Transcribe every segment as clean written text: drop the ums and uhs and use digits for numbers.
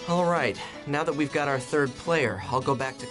All right, now that we've got our third player, I'll go back to...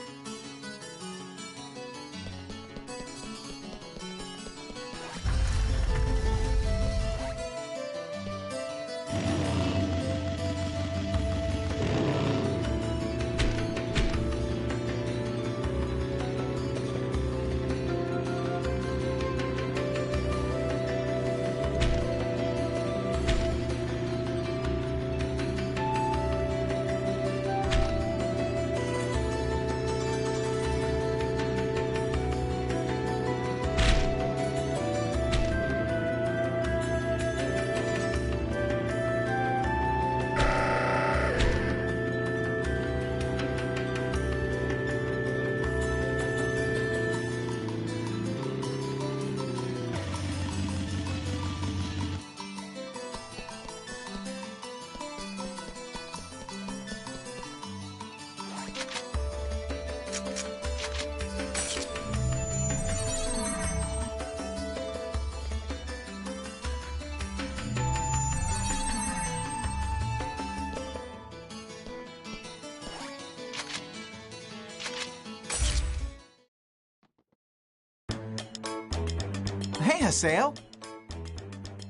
Hey, Haseo.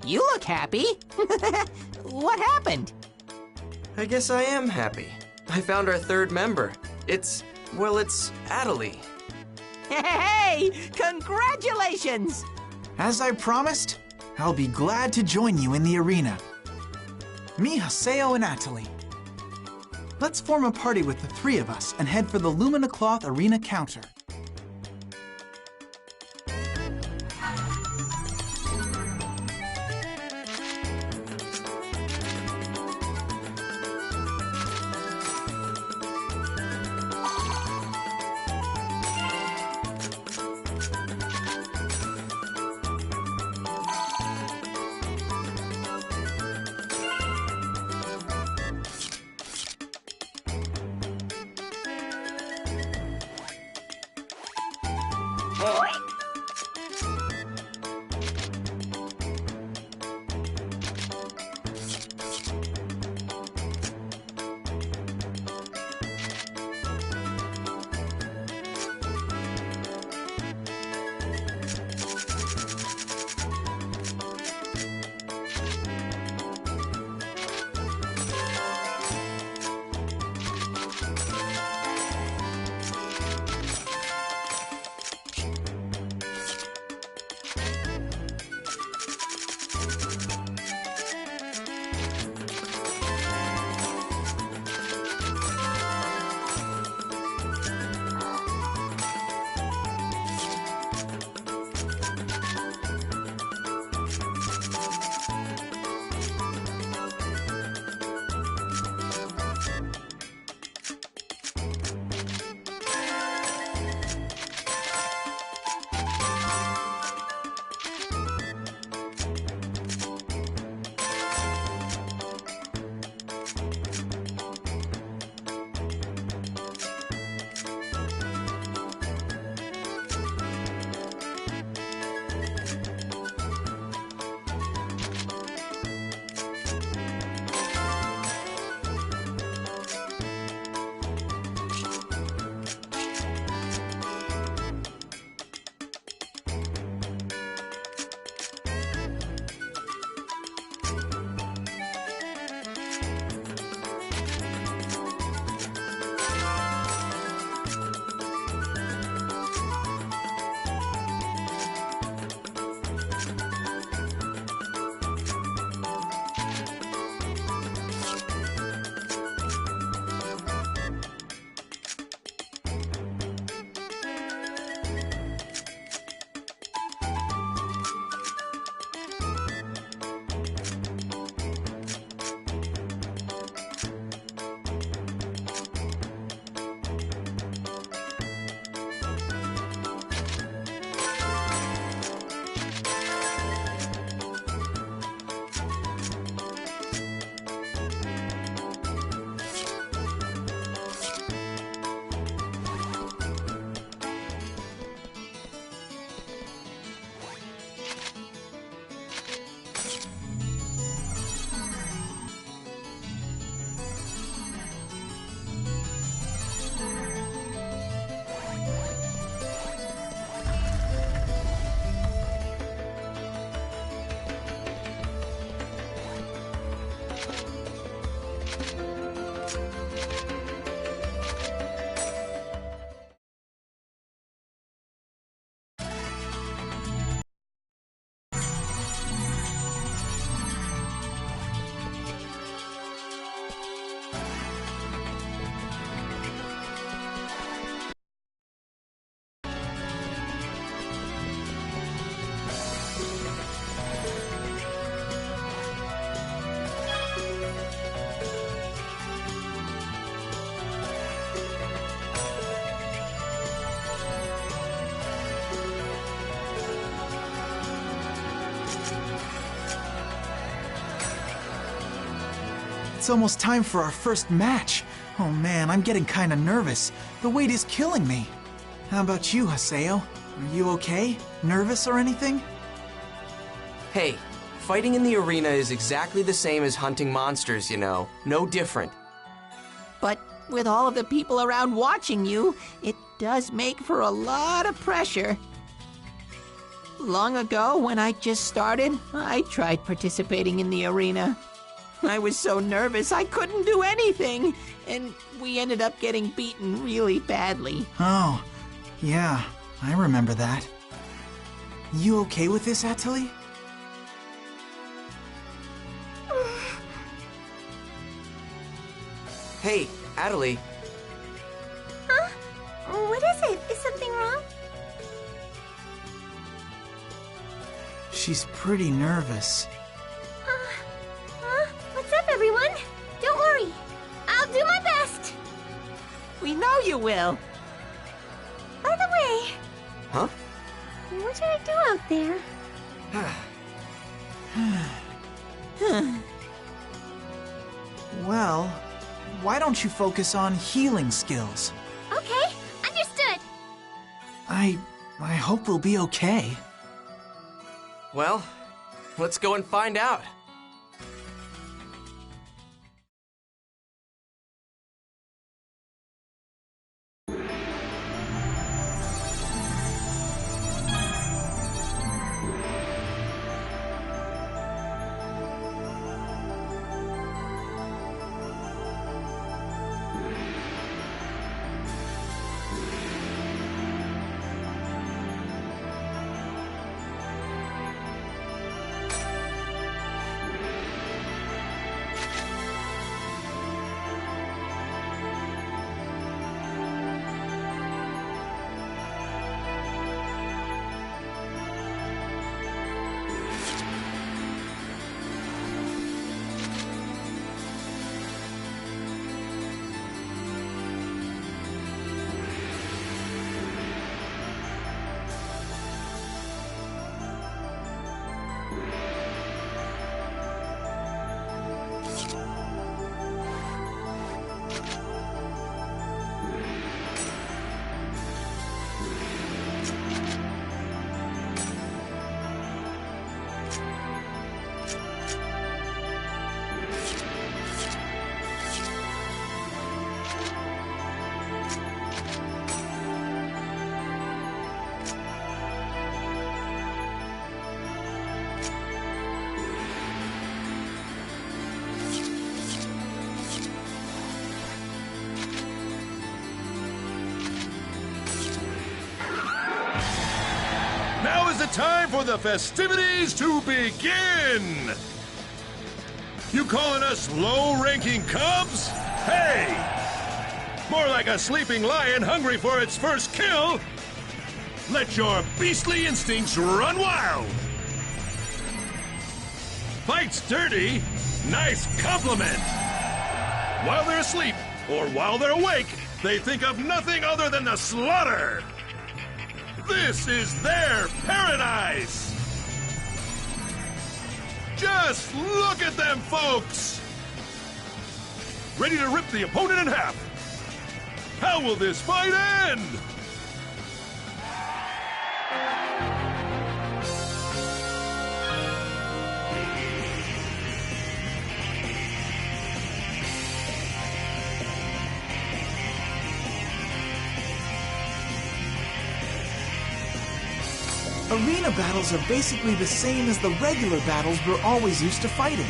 You look happy. What happened? I guess I am happy. I found our third member. It's Adelie. Hey, congratulations! As I promised, I'll be glad to join you in the arena. Me, Haseo, and Adelie. Let's form a party with the three of us and head for the Lumina Cloth Arena counter. It's almost time for our first match. Oh man, I'm getting kinda nervous. The wait is killing me. How about you, Haseo? Are you okay? Nervous or anything? Hey, fighting in the arena is exactly the same as hunting monsters, you know. No different. But with all of the people around watching you, it does make for a lot of pressure. Long ago, when I just started, I tried participating in the arena. I was so nervous I couldn't do anything, and we ended up getting beaten really badly. Oh, yeah, I remember that. You okay with this, Atali? Hey, Atali. Huh? What is it? Is something wrong? She's pretty nervous. What's up, everyone? Don't worry. I'll do my best. We know you will. By the way, Huh? what should I do out there? Well, why don't you focus on healing skills? Okay, understood. I hope we'll be okay. Well, let's go and find out. Now is the time for the festivities to begin! You calling us low-ranking cubs? Hey! More like a sleeping lion hungry for its first kill! Let your beastly instincts run wild! Fight's dirty? Nice compliment! While they're asleep, or while they're awake, they think of nothing other than the slaughter! This is their paradise! Just look at them, folks! Ready to rip the opponent in half! How will this fight end? Arena battles are basically the same as the regular battles we're always used to fighting.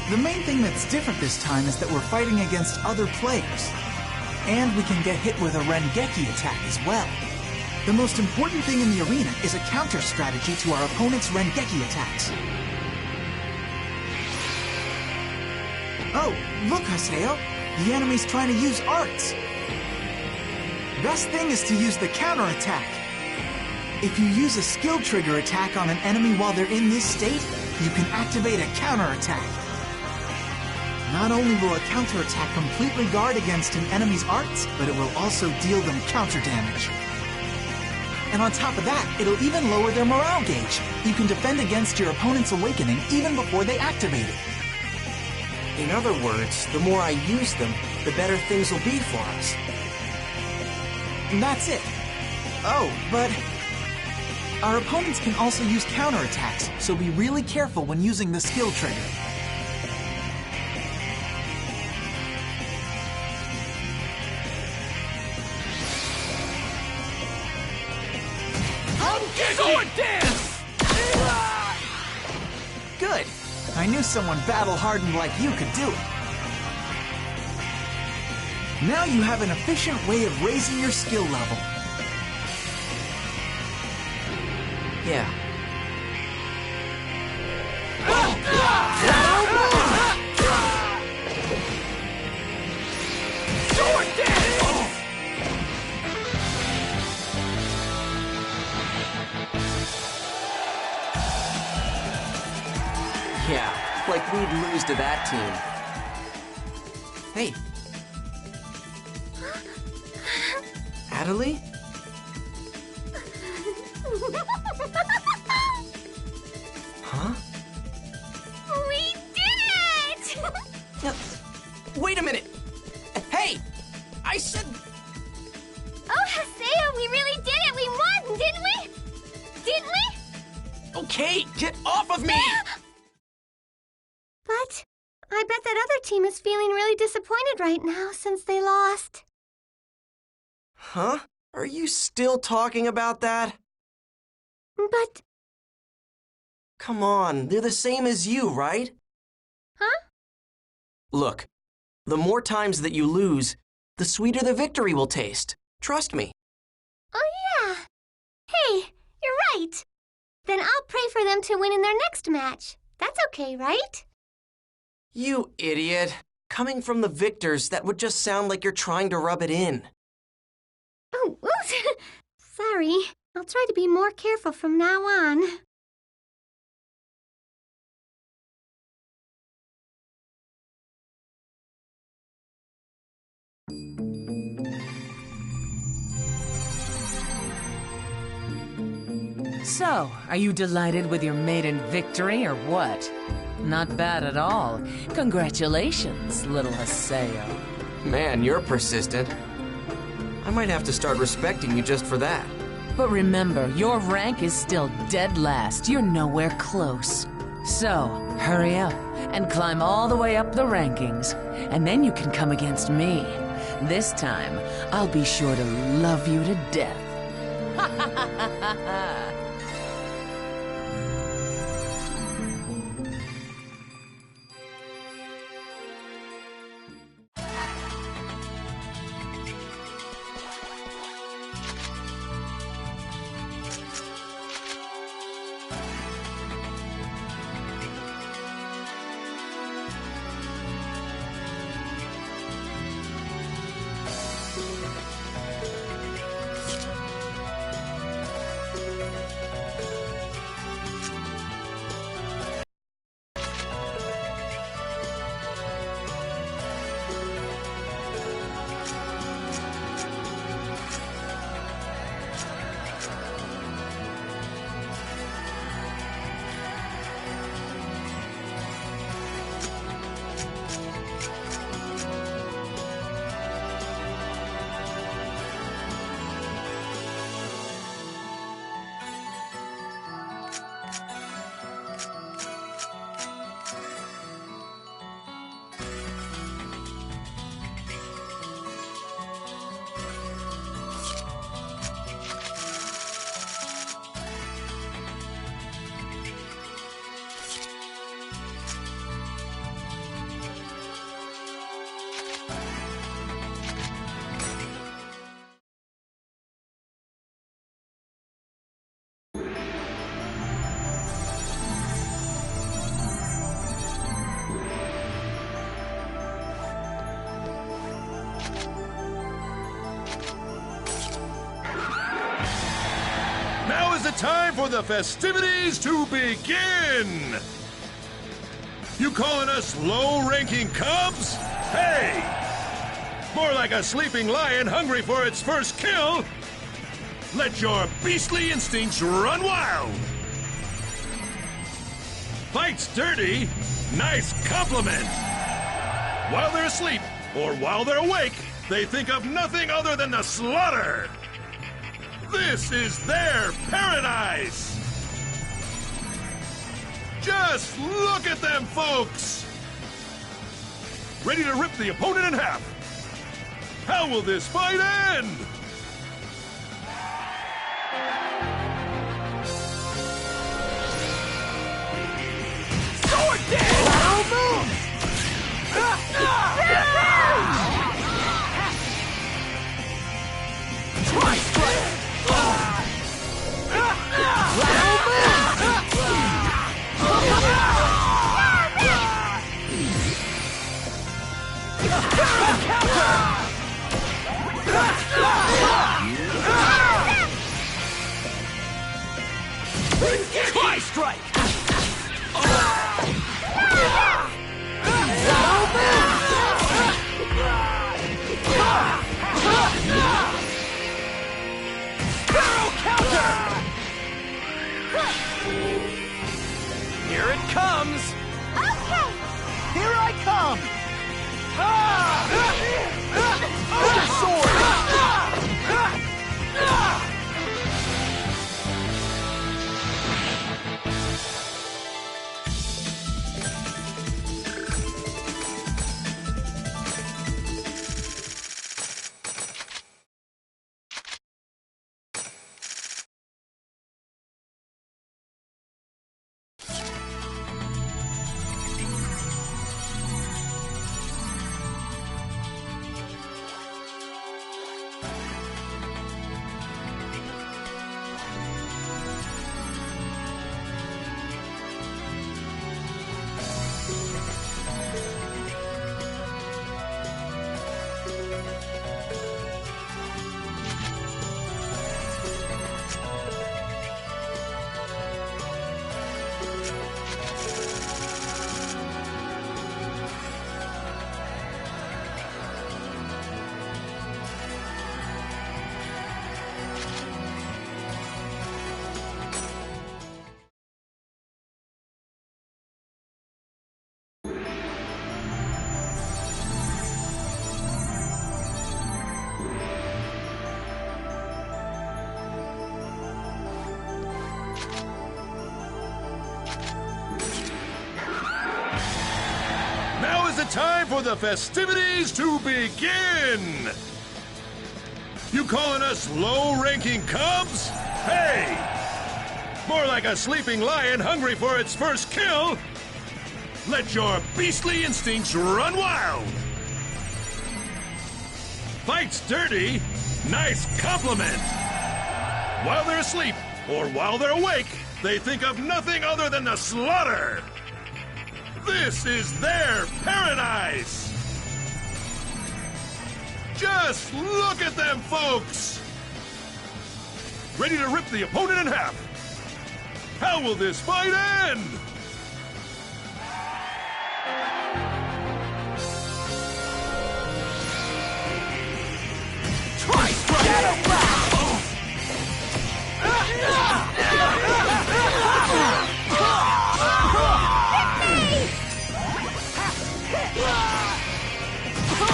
The main thing that's different this time is that we're fighting against other players. And we can get hit with a Rengeki attack as well. The most important thing in the arena is a counter strategy to our opponent's Rengeki attacks. Oh, look, Haseo! The enemy's trying to use arts! Best thing is to use the counter attack. If you use a skill trigger attack on an enemy while they're in this state, you can activate a counter attack. Not only will a counter attack completely guard against an enemy's arts, but it will also deal them counter damage. And on top of that, it'll even lower their morale gauge. You can defend against your opponent's awakening even before they activate it. In other words, the more I use them, the better things will be for us. That's it. Oh, but our opponents can also use counterattacks, so be really careful when using the skill trigger. Sword dance! Good. I knew someone battle-hardened like you could do it. Now you have an efficient way of raising your skill level. Yeah. Sword dance! Yeah, like we'd lose to that team. Hey. Adelie? Huh? We did it! No, wait a minute! Hey! I said... Oh, Haseo, we really did it! We won, didn't we? Didn't we? Okay, get off of me! But I bet that other team is feeling really disappointed right now since they lost. Huh? Are you still talking about that? But... Come on, they're the same as you, right? Huh? Look, the more times that you lose, the sweeter the victory will taste. Trust me. Oh, yeah. Hey, you're right. Then I'll pray for them to win in their next match. That's okay, right? You idiot. Coming from the victors, that would just sound like you're trying to rub it in. Oh, oops. Sorry. I'll try to be more careful from now on. So, are you delighted with your maiden victory or what? Not bad at all. Congratulations, little Haseo. Man, you're persistent. I might have to start respecting you just for that. But remember, your rank is still dead last. You're nowhere close. So, hurry up and climb all the way up the rankings. And then you can come against me. This time, I'll be sure to love you to death. Ha ha ha ha ha! Now is the time for the festivities to begin! You calling us low-ranking cubs? Hey! More like a sleeping lion hungry for its first kill! Let your beastly instincts run wild! Fight's dirty? Nice compliment! While they're asleep, or while they're awake, they think of nothing other than the slaughter. This is their paradise. Just look at them, folks. Ready to rip the opponent in half. How will this fight end? Sword dance! Lateral move! Try strike! Lateral Try strike! Here it comes! Okay! Here I come! Oversword! Now is the time for the festivities to begin! You calling us low-ranking cubs? Hey! More like a sleeping lion hungry for its first kill! Let your beastly instincts run wild! Fight's dirty? Nice compliment! While they're asleep, or while they're awake, they think of nothing other than the slaughter! This is their paradise! Just look at them, folks! Ready to rip the opponent in half! How will this fight end? Try Shadow Blast!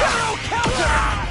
Barrel counter!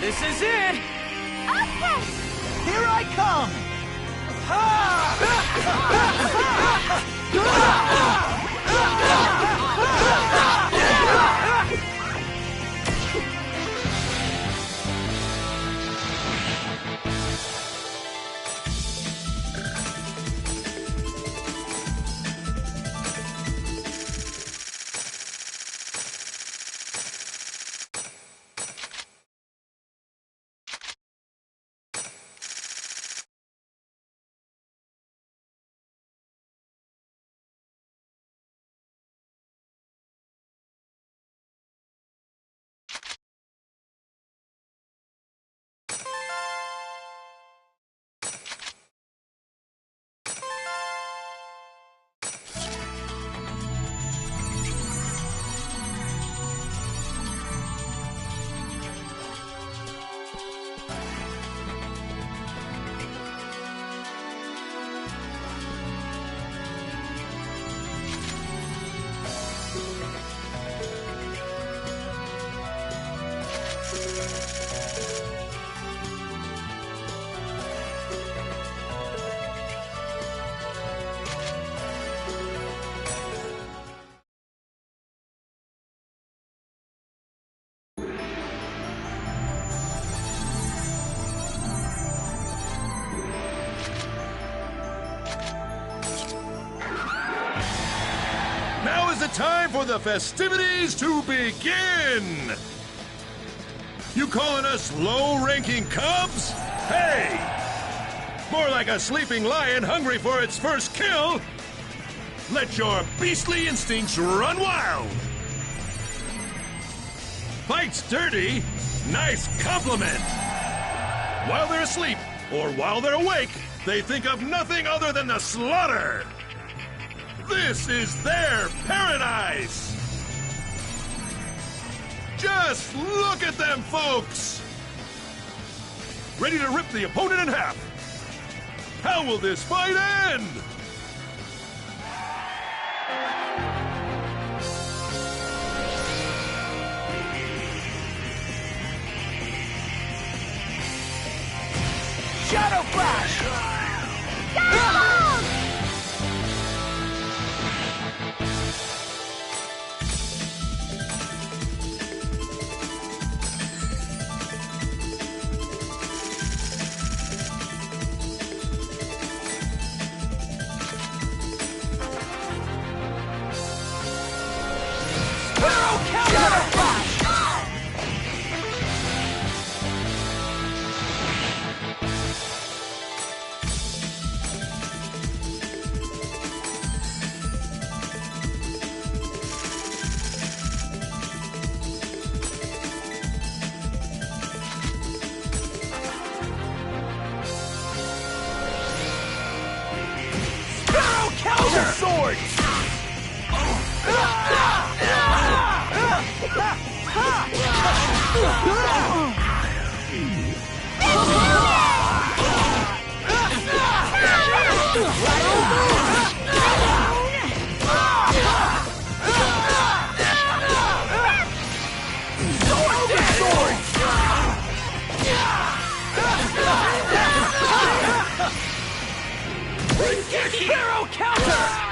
This is it! Okay! Here I come! Now is the time for the festivities to begin! You calling us low-ranking cubs? Hey! More like a sleeping lion hungry for its first kill! Let your beastly instincts run wild! Fight's dirty? Nice compliment! While they're asleep, or while they're awake, they think of nothing other than the slaughter! This is their paradise! Just look at them, folks! Ready to rip the opponent in half! How will this fight end? Shadow Flash! counter! Sword! Hero counter!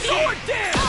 Sword dance!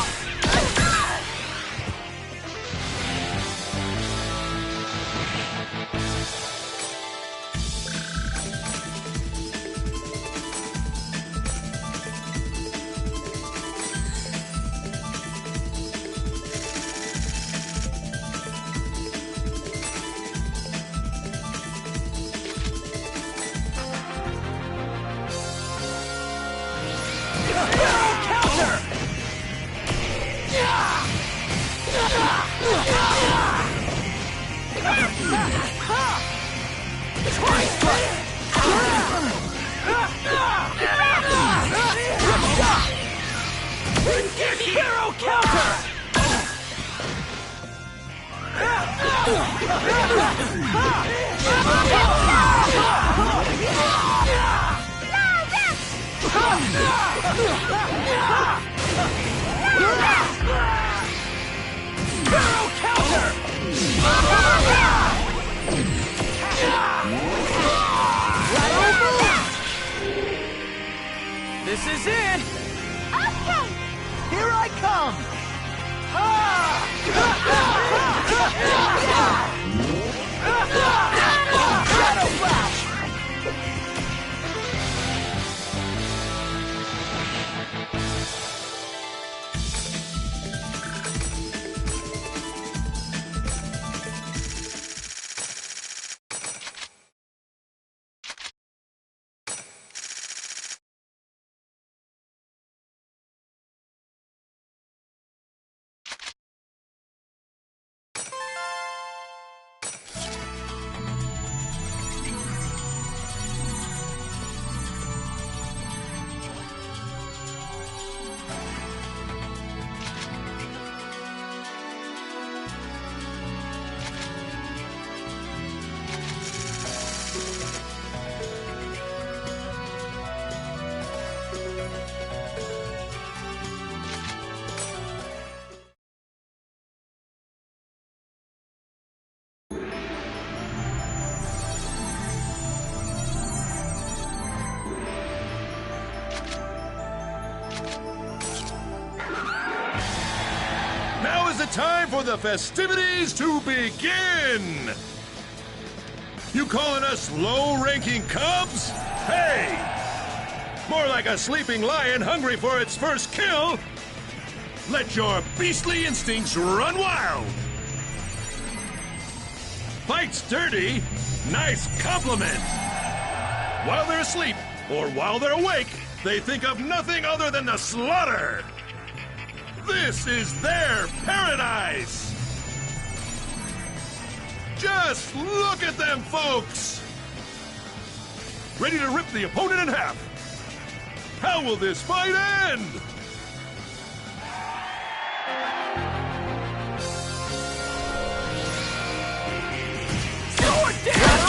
Hero counter! Hero counter! This is it! Okay! Here I come! Shadow Flash! Now is the time for the festivities to begin! You calling us low-ranking cubs? Hey! More like a sleeping lion hungry for its first kill! Let your beastly instincts run wild! Fight's dirty? Nice compliment! While they're asleep, or while they're awake, they think of nothing other than the slaughter! This is their paradise! Just look at them, folks! Ready to rip the opponent in half. How will this fight end? Sword dance!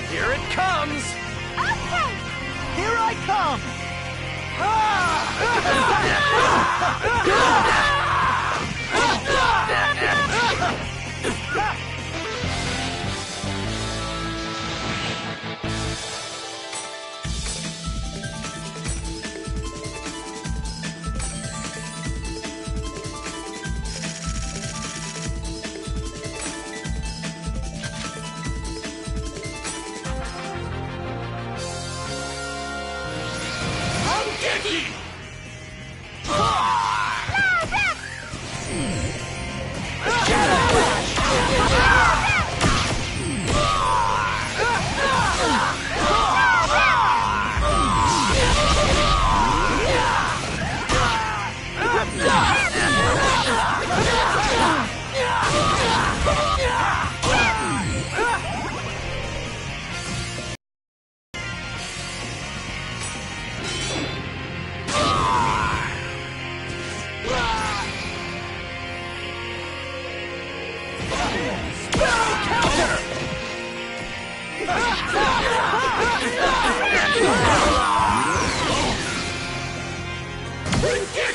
Here it comes! Okay! Here I come!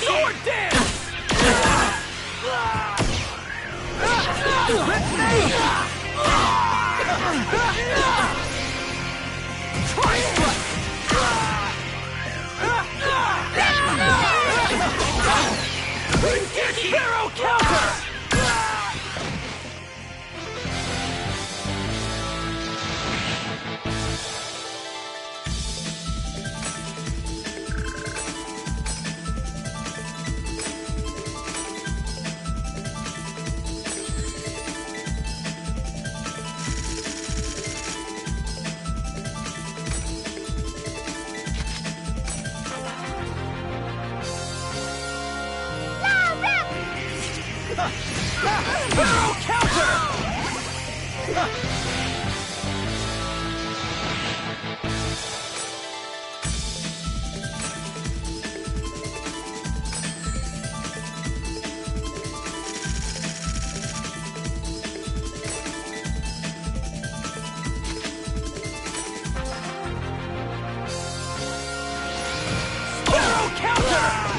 Sword dance! Hero counter! Hero counter! Hero counter!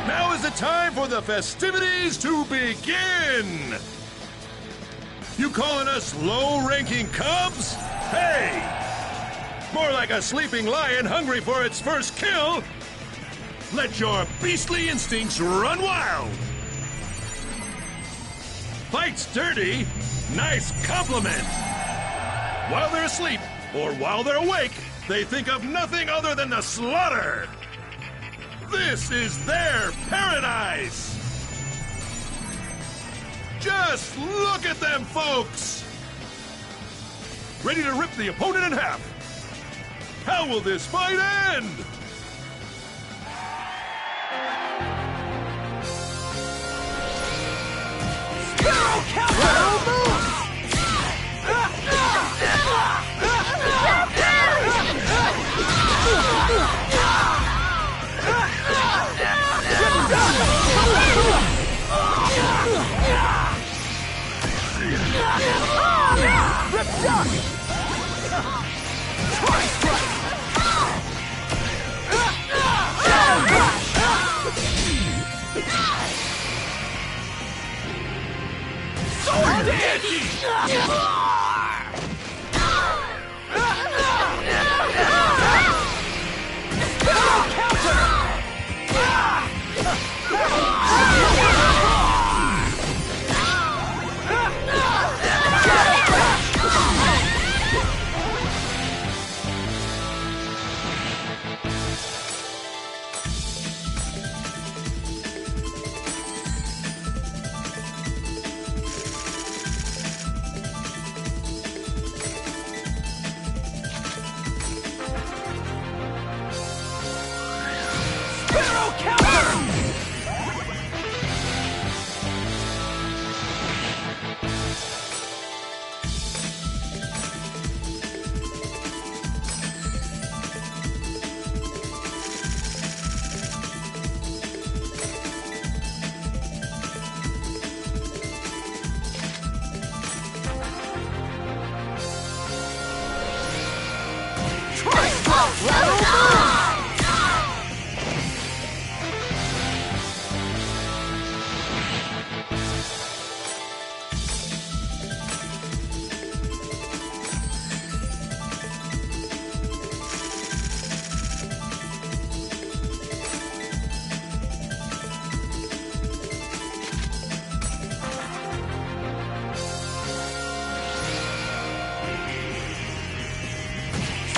Now is the time for the festivities to begin! You calling us low-ranking cubs? Hey! More like a sleeping lion hungry for its first kill! Let your beastly instincts run wild! Fight's dirty? Nice compliment! While they're asleep, or while they're awake, they think of nothing other than the slaughter! This is their paradise! Just look at them, folks! Ready to rip the opponent in half! How will this fight end? Sparrow counter! Rip duck! Try strike!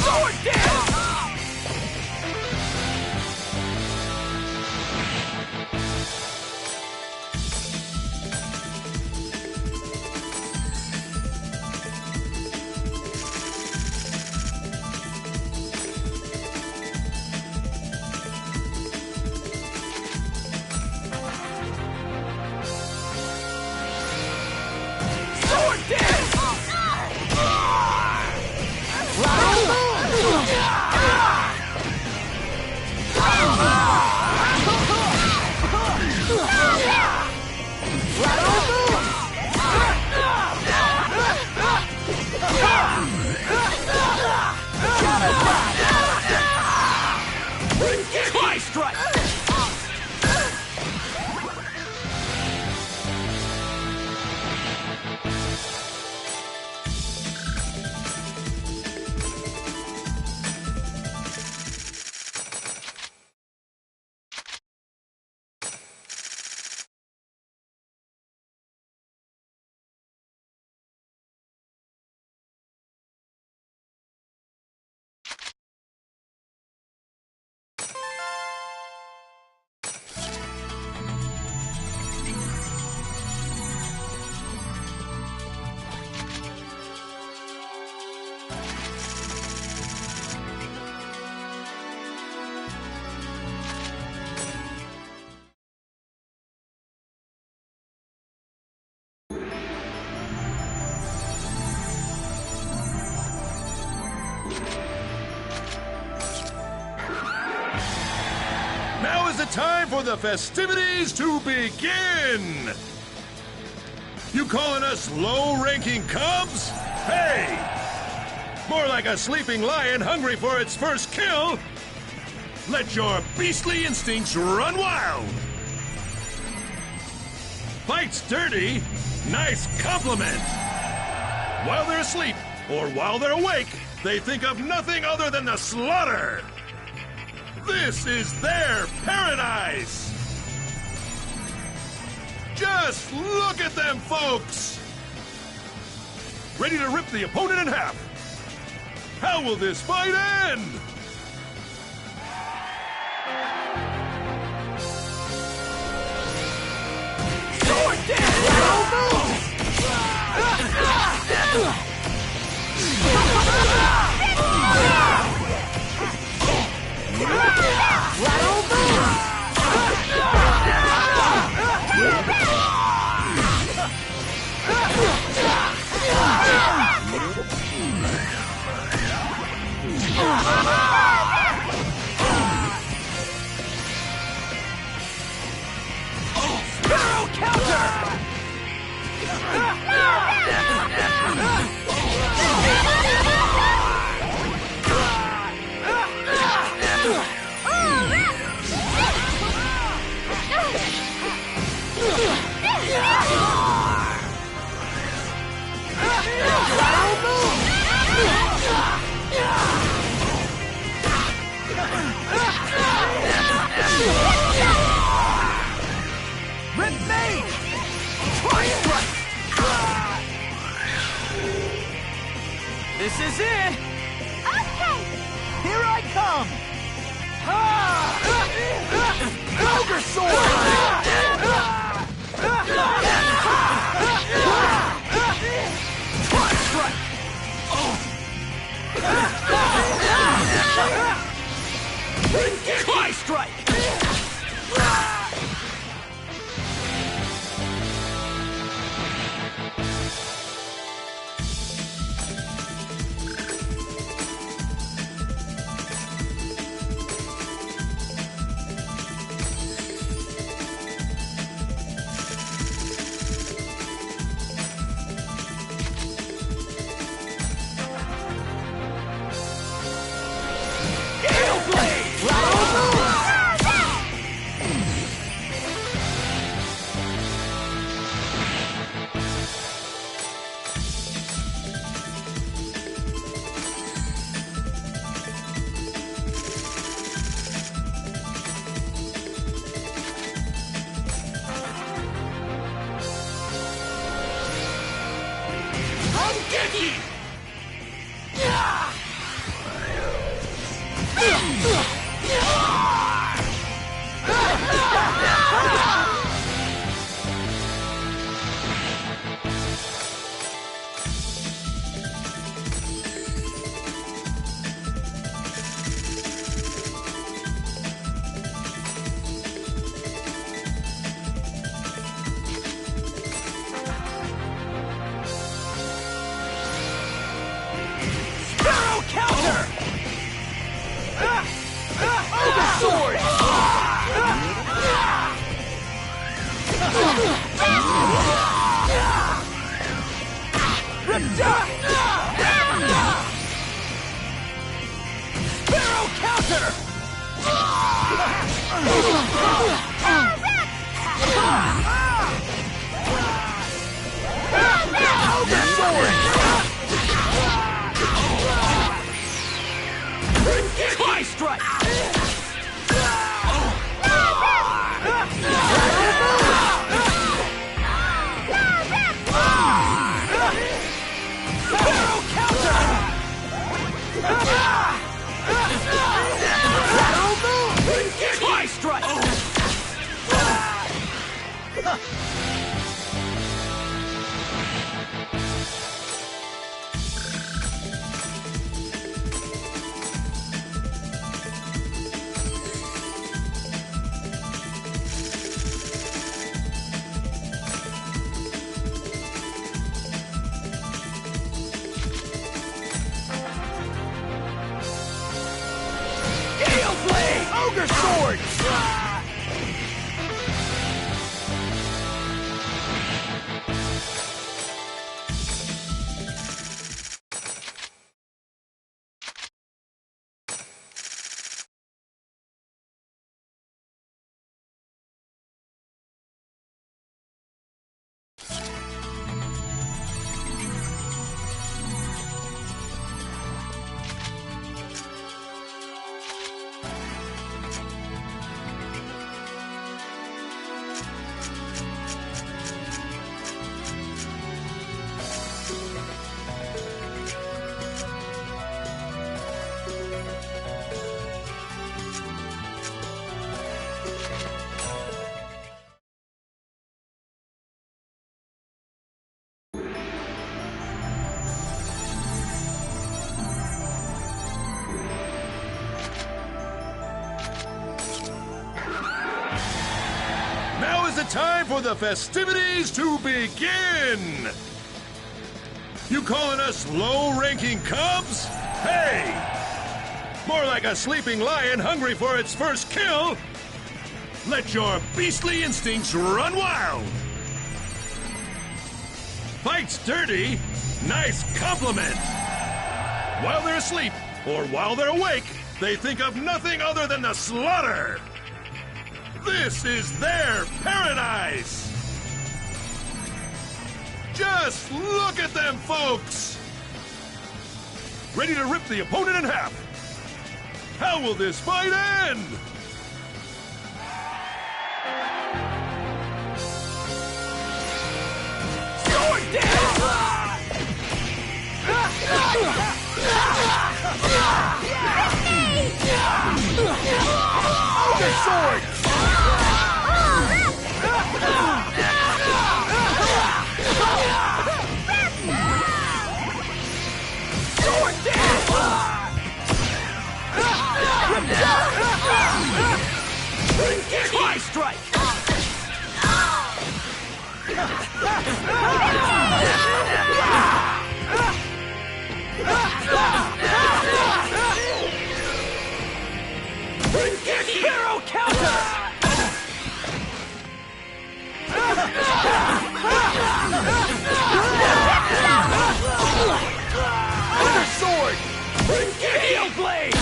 Sword dance! Time for the festivities to begin! You calling us low-ranking cubs? Hey! More like a sleeping lion hungry for its first kill! Let your beastly instincts run wild! Fights dirty? Nice compliment! While they're asleep, or while they're awake, they think of nothing other than the slaughter! This is their paradise! Just look at them, folks! Ready to rip the opponent in half! How will this fight end? Sword dance! Sparrow counter! Rip me! Tri-strike! This is it! Okay! Here I come! Ogre sword! Tri-strike! Tri-strike! Sparrow counter! Ogre sword! Tri-strike! Sparrow counter! Tri-strike! Ogre sword! is it time for the festivities to begin! You calling us low-ranking cubs? Hey! More like a sleeping lion hungry for its first kill! Let your beastly instincts run wild! Fight's dirty? Nice compliment! While they're asleep, or while they're awake, they think of nothing other than the slaughter! This is their paradise! Just look at them, folks! Ready to rip the opponent in half! How will this fight end? Sword down! Ogre sword! Sword down! Tri-strike! Hero counter! Ogre sword! Hail blade!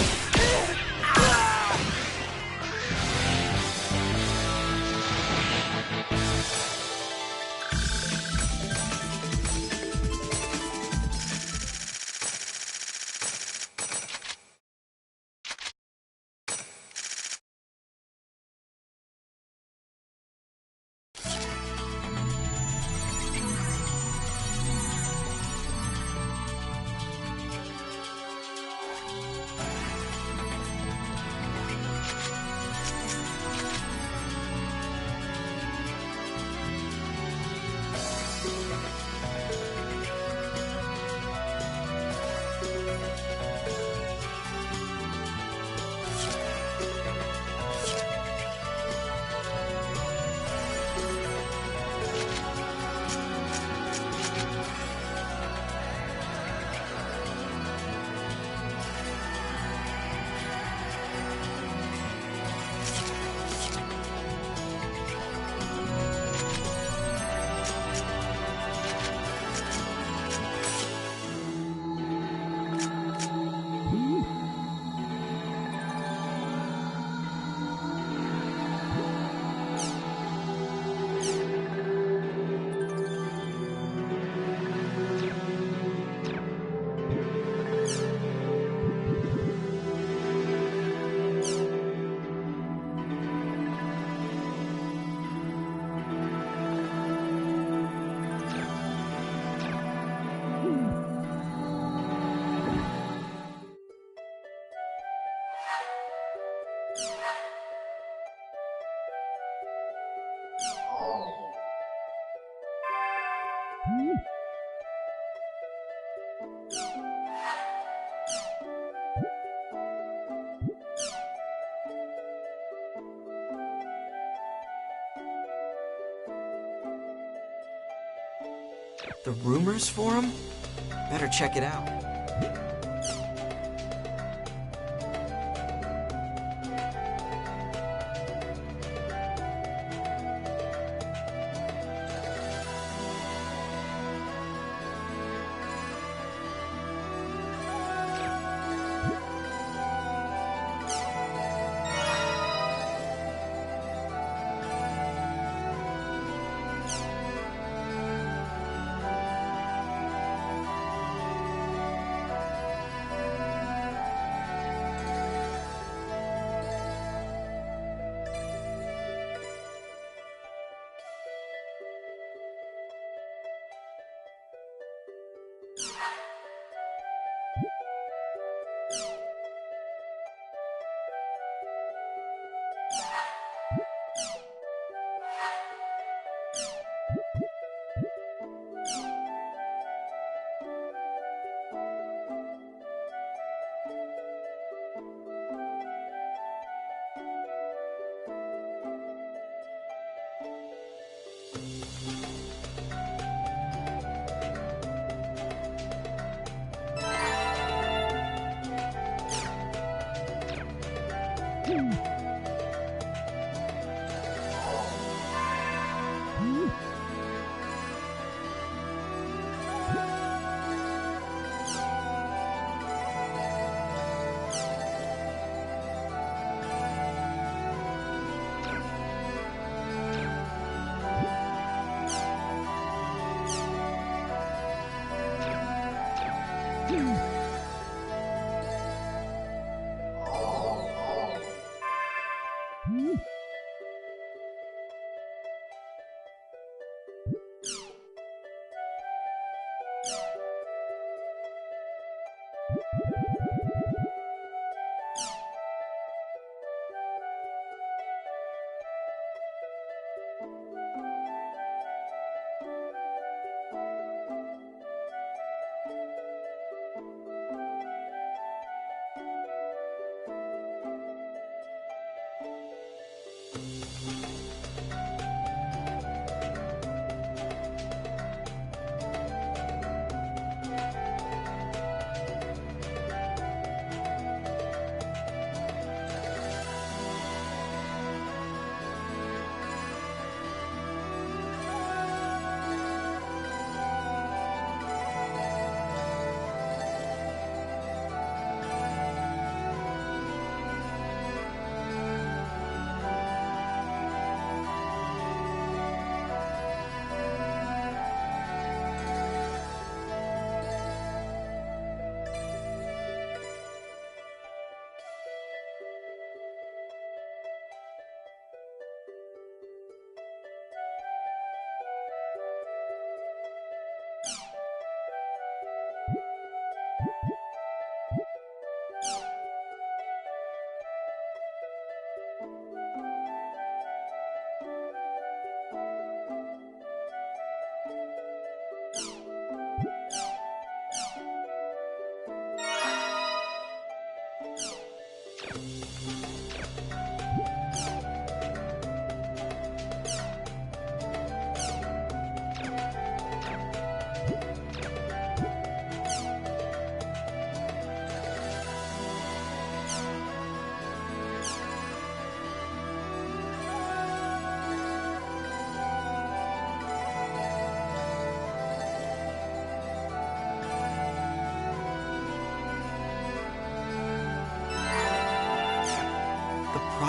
The rumors forum? Better check it out.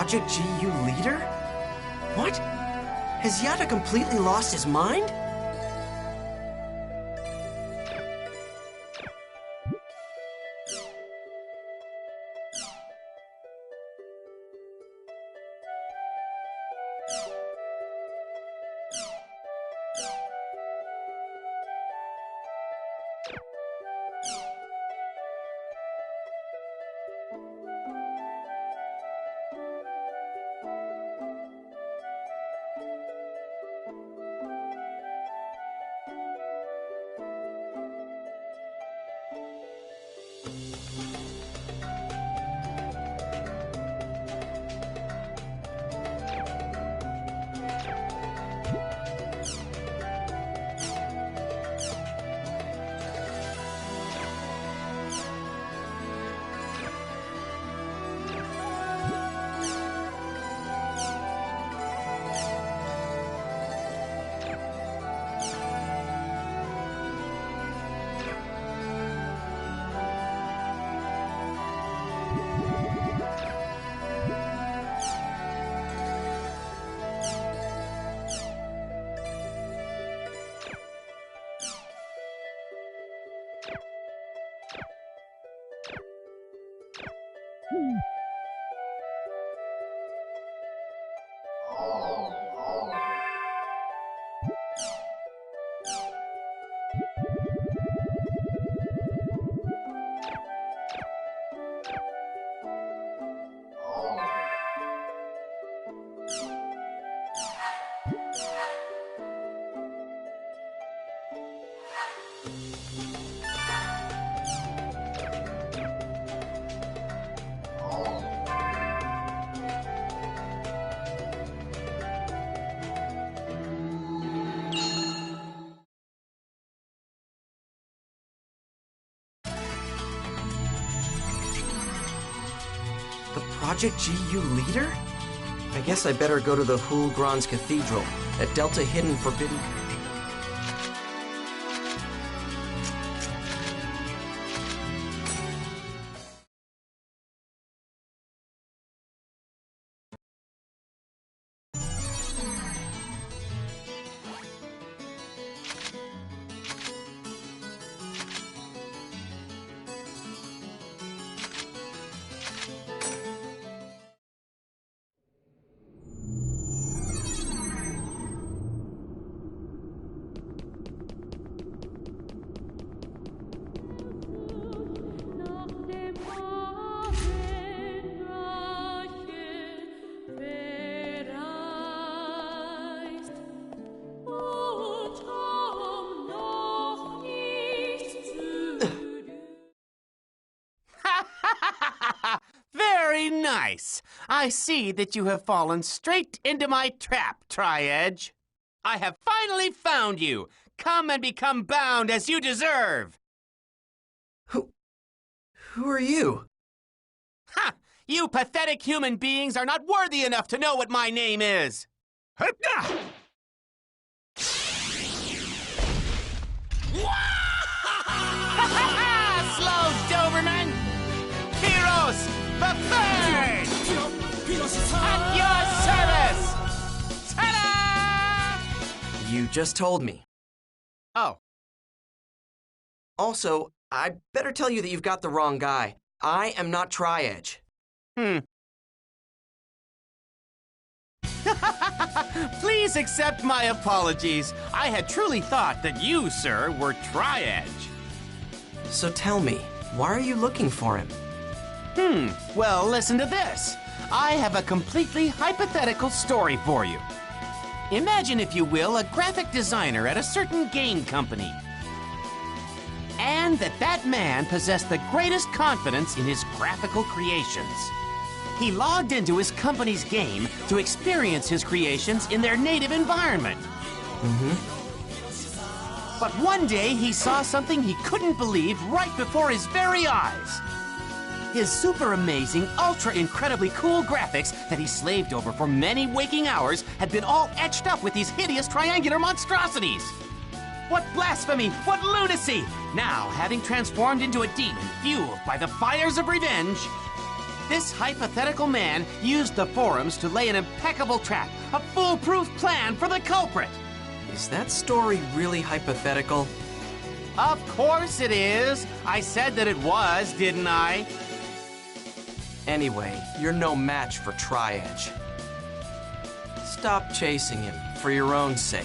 Project G.U. leader? What? Has G.U.The completely lost his mind? Project G.U. leader? I guess I better go to the Hulgron's Cathedral at Delta Hidden Forbidden... Very nice. I see that you have fallen straight into my trap, Tri-Edge. I have finally found you. Come and become bound as you deserve. Who are you? Ha! You pathetic human beings are not worthy enough to know what my name is. Slow Doberman! Heroes, the third! At your service! Ta-da! You just told me. Oh. Also, I better tell you that you've got the wrong guy. I am not Tri-Edge. Please accept my apologies. I had truly thought that you, sir, were Tri-Edge. So tell me, why are you looking for him? Well, listen to this. I have a completely hypothetical story for you. Imagine, if you will, a graphic designer at a certain game company. And that man possessed the greatest confidence in his graphical creations. He logged into his company's game to experience his creations in their native environment. But one day he saw something he couldn't believe right before his very eyes. His super amazing, ultra incredibly cool graphics that he slaved over for many waking hours had been all etched up with these hideous triangular monstrosities. What blasphemy! What lunacy! Now, having transformed into a demon fueled by the fires of revenge, this hypothetical man used the forums to lay an impeccable trap, a foolproof plan for the culprit. Is that story really hypothetical? Of course it is. I said that it was, didn't I? Anyway, you're no match for Tri-Edge. Stop chasing him, for your own sake.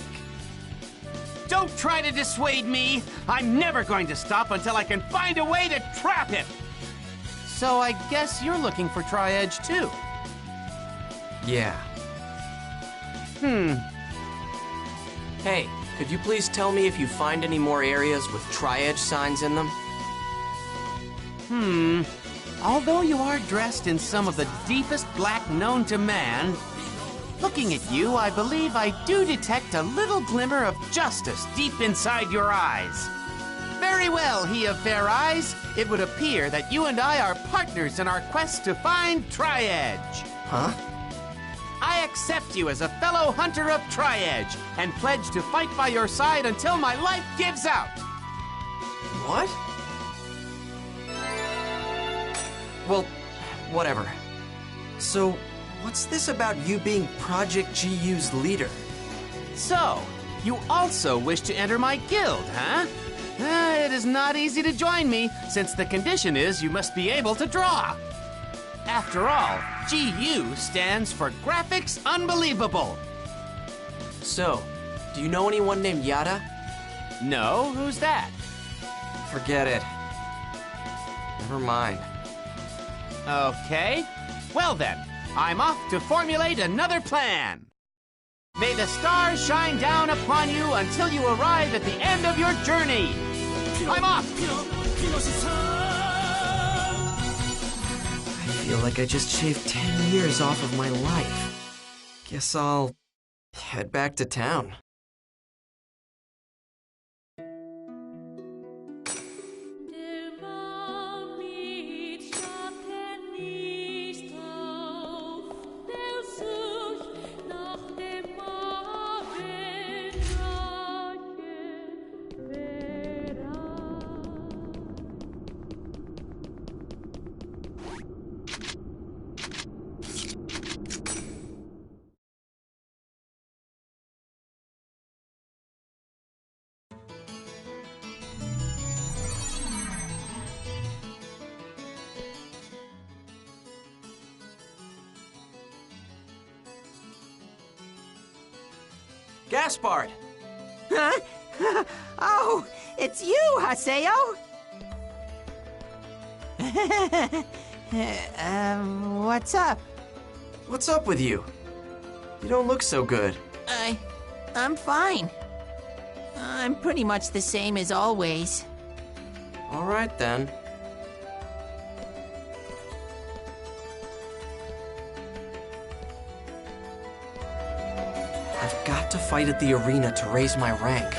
Don't try to dissuade me. I'm never going to stop until I can find a way to trap him. So I guess you're looking for Tri-Edge too. Yeah. Hey, could you please tell me if you find any more areas with Tri-Edge signs in them? Although you are dressed in some of the deepest black known to man, looking at you, I believe I do detect a little glimmer of justice deep inside your eyes. Very well, he of fair eyes. It would appear that you and I are partners in our quest to find Tri-Edge. Huh? I accept you as a fellow hunter of Tri-Edge and pledge to fight by your side until my life gives out. What? Well, whatever. So, what's this about you being Project G.U.'s leader? So, you also wish to enter my guild, huh? It is not easy to join me, since the condition is you must be able to draw. After all, G.U. stands for Graphics Unbelievable. So, do you know anyone named Yada? No, who's that? Forget it. Never mind. Okay. Well then, I'm off to formulate another plan. May the stars shine down upon you until you arrive at the end of your journey. I'm off! I feel like I just shaved 10 years off of my life. Guess I'll head back to town. Gaspard! Huh? Oh, it's you, Haseo! What's up? What's up with you? You don't look so good. I'm fine. I'm pretty much the same as always. All right, then. I've got to fight at the arena to raise my rank.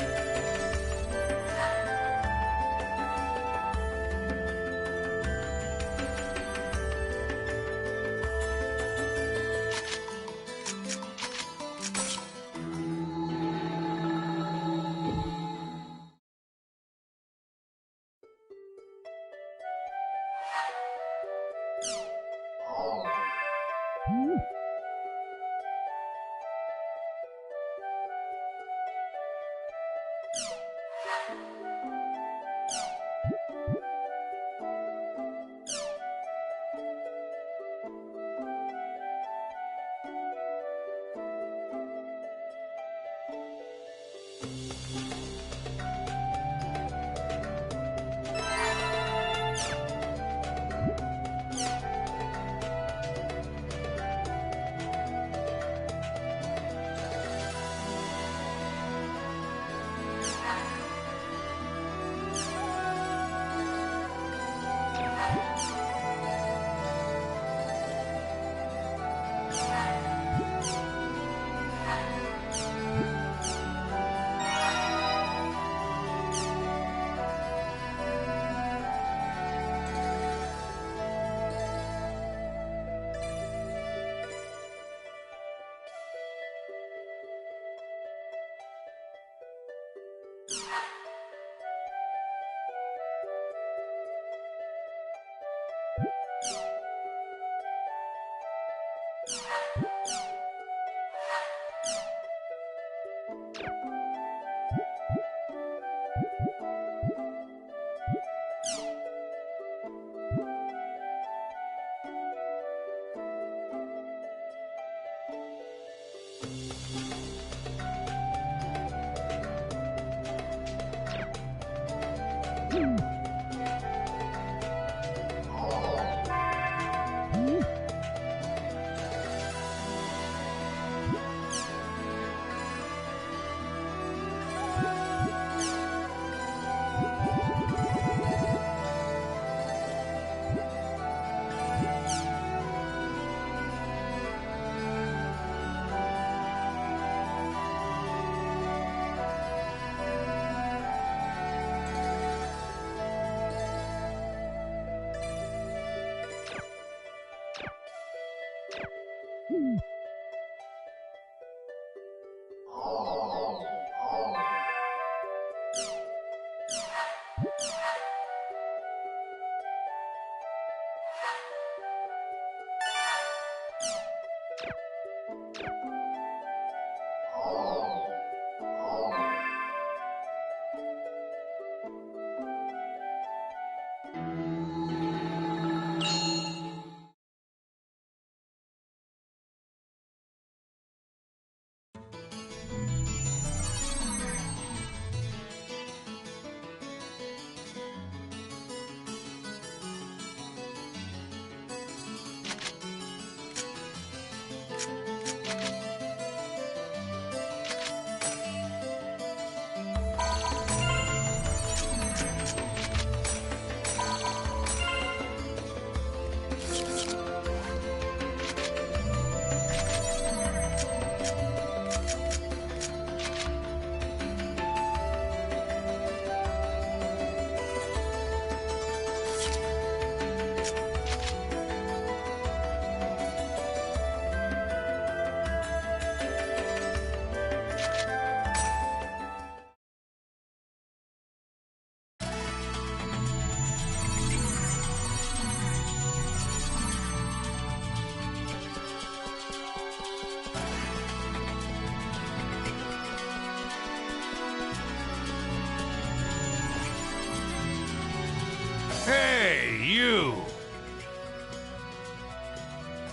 Hey, you!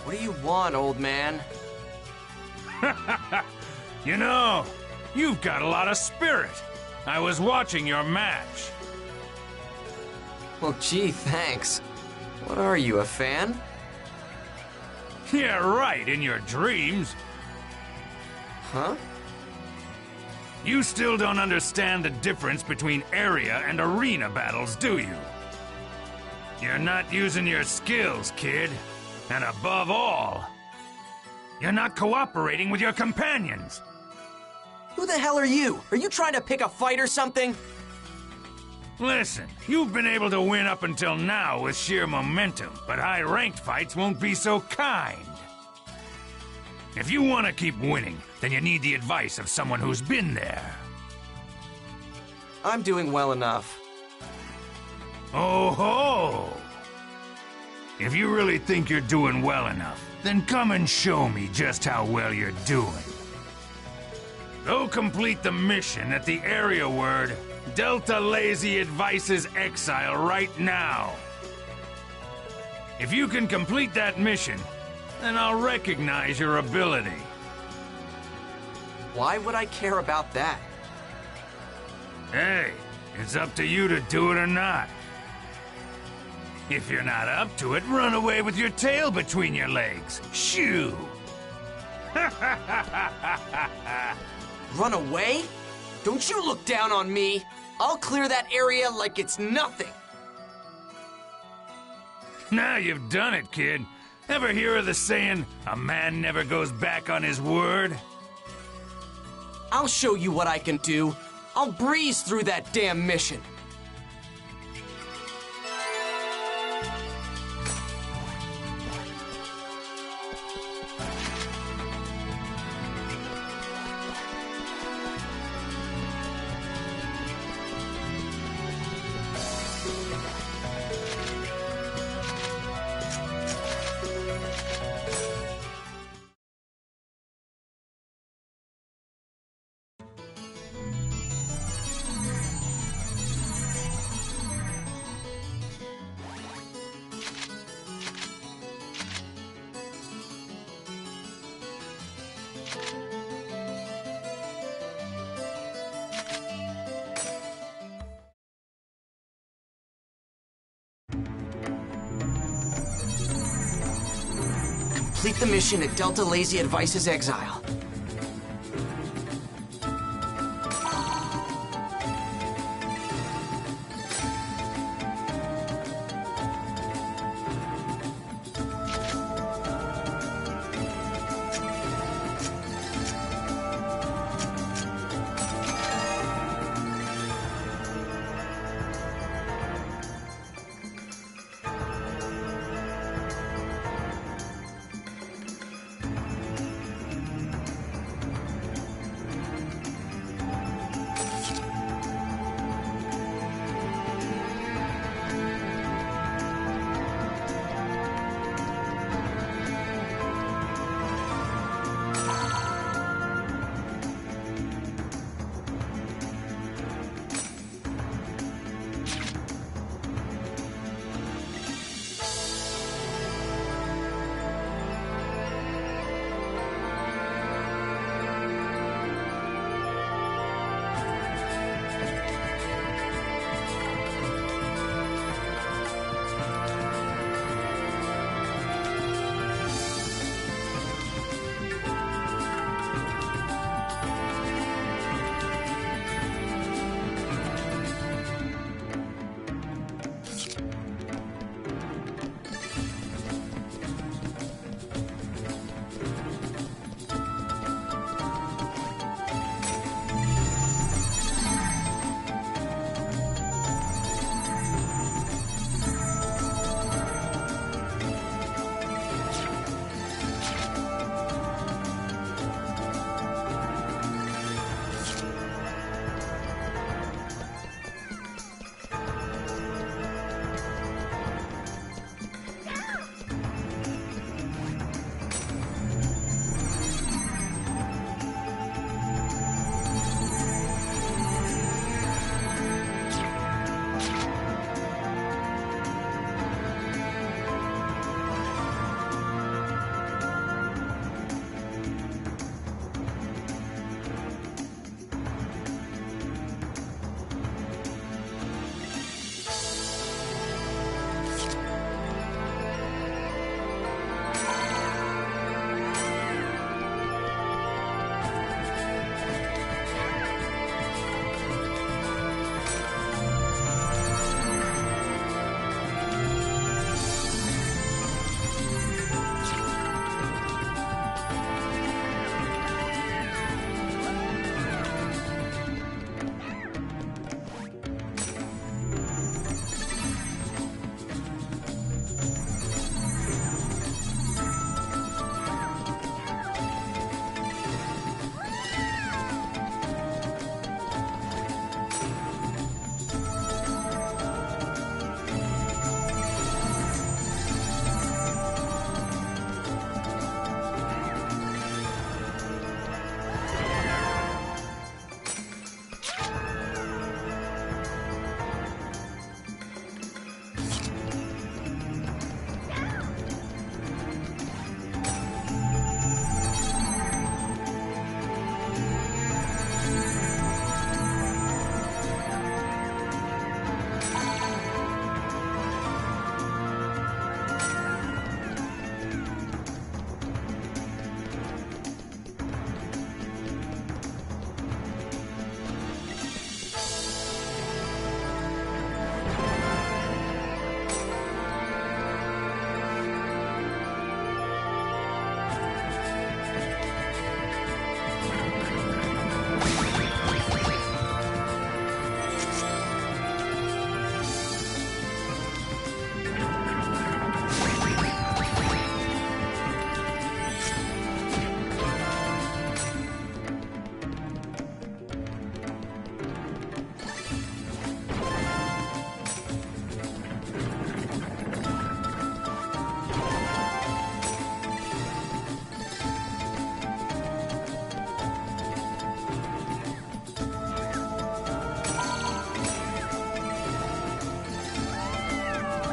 What do you want, old man? You know, you've got a lot of spirit. I was watching your match. Well, gee, thanks. What are you, a fan? Yeah, right, in your dreams. Huh? You still don't understand the difference between area and arena battles, do you? You're not using your skills, kid. And above all, you're not cooperating with your companions. Who the hell are you? Are you trying to pick a fight or something? Listen, you've been able to win up until now with sheer momentum, but high-ranked fights won't be so kind. If you want to keep winning, then you need the advice of someone who's been there. I'm doing well enough. Oh ho! If you really think you're doing well enough, then come and show me just how well you're doing. Go complete the mission at the area word Delta Lazy Advices Exile right now. If you can complete that mission, then I'll recognize your ability. Why would I care about that? Hey, it's up to you to do it or not. If you're not up to it, run away with your tail between your legs. Shoo! Run away? Don't you look down on me. I'll clear that area like it's nothing. Now you've done it, kid. Ever hear of the saying, a man never goes back on his word? I'll show you what I can do. I'll breeze through that damn mission. Complete the mission at Delta Lazy Advices Exile.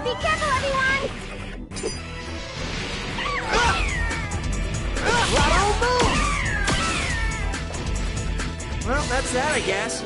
Be careful, everyone! Well, that's that, I guess.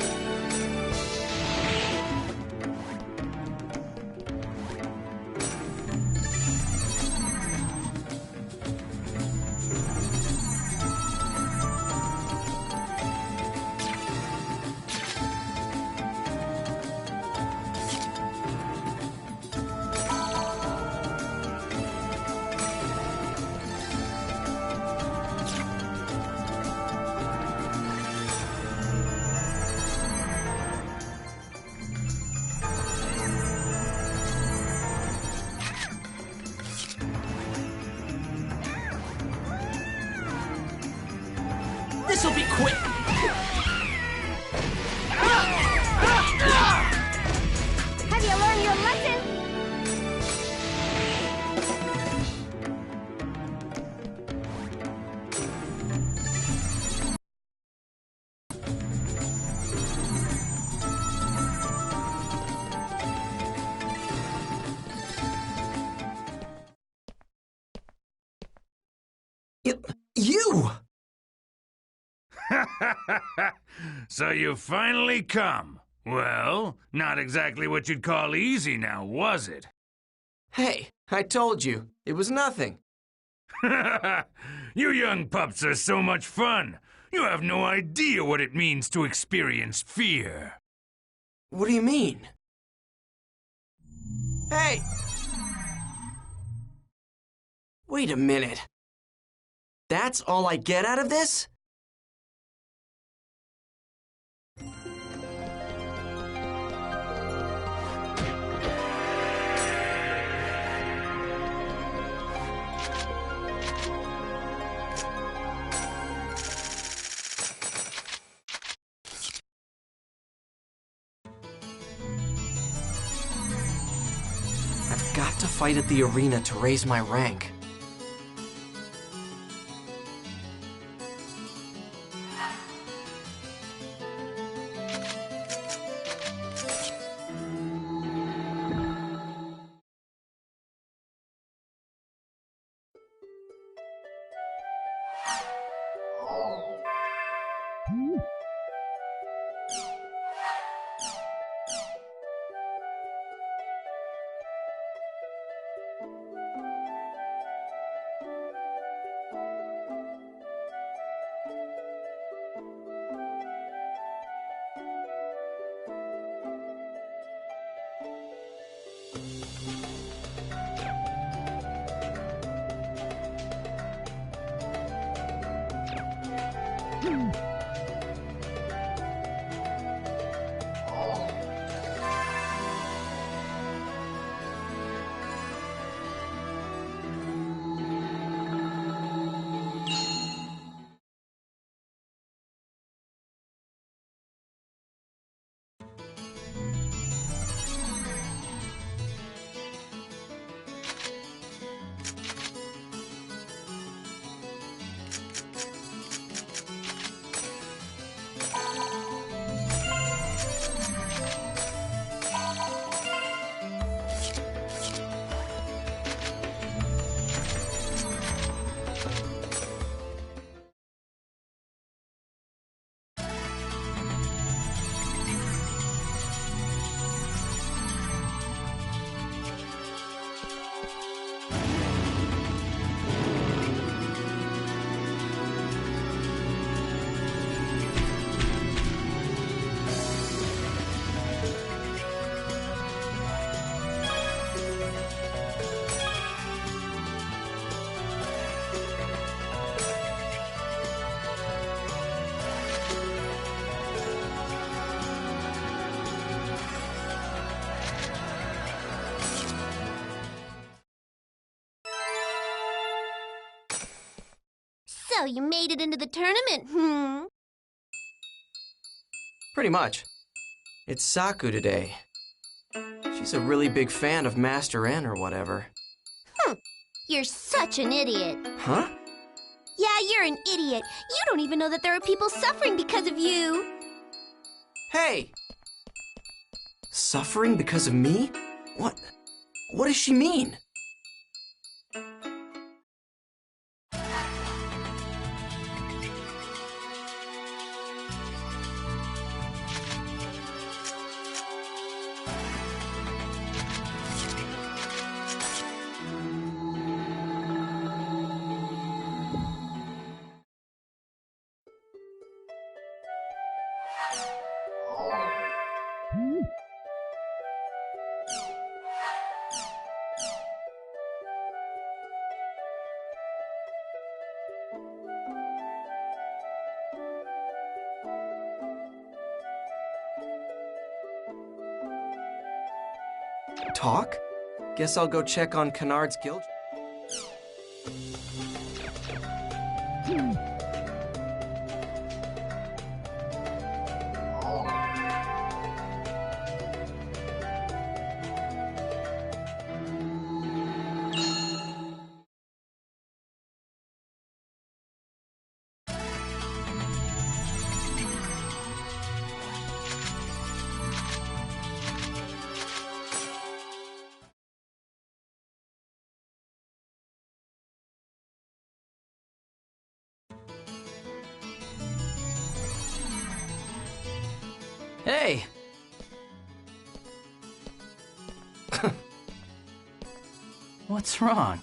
This'll be quick! Have you learned your lesson? You! So you finally come. Well, not exactly what you'd call easy now, was it? Hey, I told you, it was nothing. You young pups are so much fun. You have no idea what it means to experience fear. What do you mean? Hey! Wait a minute. That's all I get out of this? I've got to fight at the arena to raise my rank. So you made it into the tournament, Pretty much. It's Saku today. She's a really big fan of Master N or whatever. You're such an idiot. Huh? Yeah, you're an idiot. You don't even know that there are people suffering because of you. Hey! Suffering because of me? What does she mean? Talk? Guess I'll go check on Kennard's guild. Hey! What's wrong?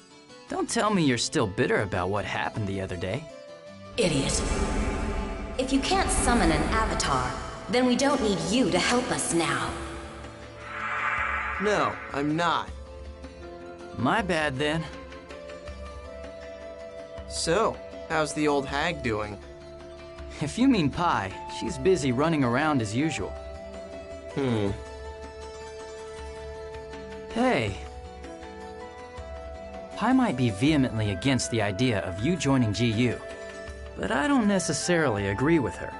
Don't tell me you're still bitter about what happened the other day. Idiot. If you can't summon an avatar, then we don't need you to help us now. No, I'm not. My bad then. So, how's the old hag doing? If you mean Pi, she's busy running around as usual. Hey. Pi might be vehemently against the idea of you joining G.U., but I don't necessarily agree with her.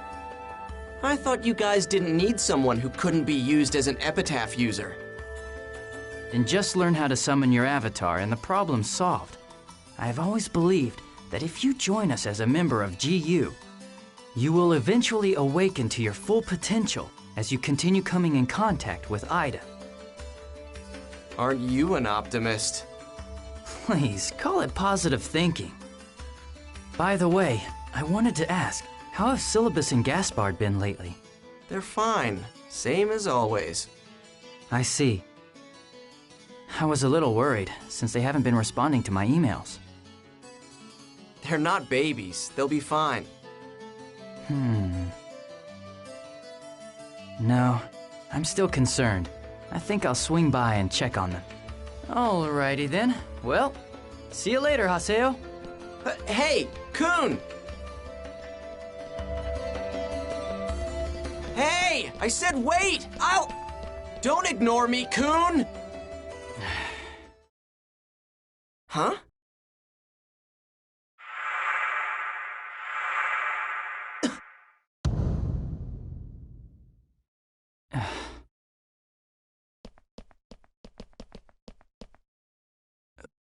I thought you guys didn't need someone who couldn't be used as an epitaph user. Then just learn how to summon your avatar and the problem's solved. I've always believed that if you join us as a member of G.U., you will eventually awaken to your full potential as you continue coming in contact with Ida. Aren't you an optimist? Please, call it positive thinking. By the way, I wanted to ask, how have Syllabus and Gaspard been lately? They're fine. Same as always. I see. I was a little worried, since they haven't been responding to my emails. They're not babies. They'll be fine. No, I'm still concerned. I think I'll swing by and check on them. Alrighty then. Well, see you later, Haseo. Hey, Kun! Hey! I said wait! Don't ignore me, Kun! Huh?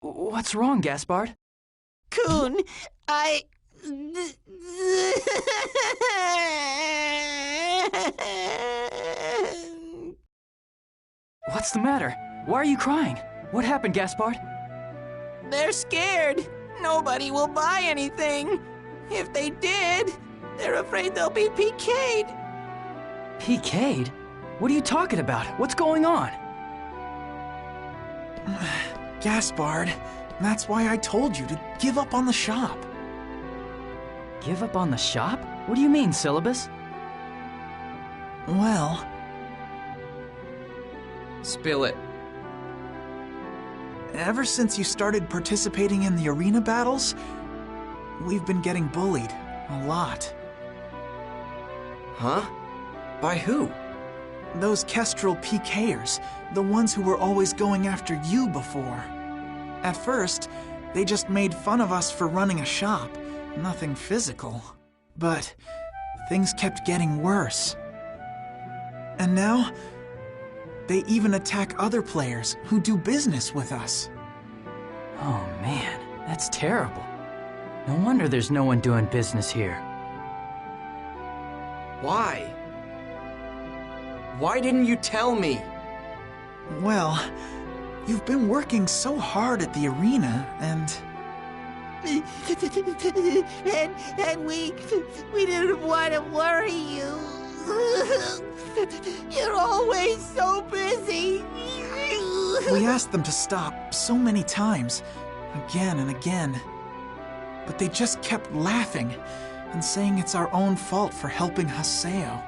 What's wrong, Gaspard? Kun, What's the matter? Why are you crying? What happened, Gaspard? They're scared. Nobody will buy anything. If they did, they're afraid they'll be PK'd. PK'd? What are you talking about? What's going on? Gaspard, that's why I told you to give up on the shop. Give up on the shop? What do you mean, Syllabus? Well... Spill it. Ever since you started participating in the arena battles, we've been getting bullied a lot. Huh? By who? Those Kestrel PKers, the ones who were always going after you before. At first, they just made fun of us for running a shop, nothing physical. But things kept getting worse. And now, they even attack other players who do business with us. Oh man, that's terrible. No wonder there's no one doing business here. Why? Why didn't you tell me? Well, You've been working so hard at the arena, and we didn't want to worry you. You're always so busy. we asked them to stop so many times, again and again. But they just kept laughing and saying it's our own fault for helping Haseo.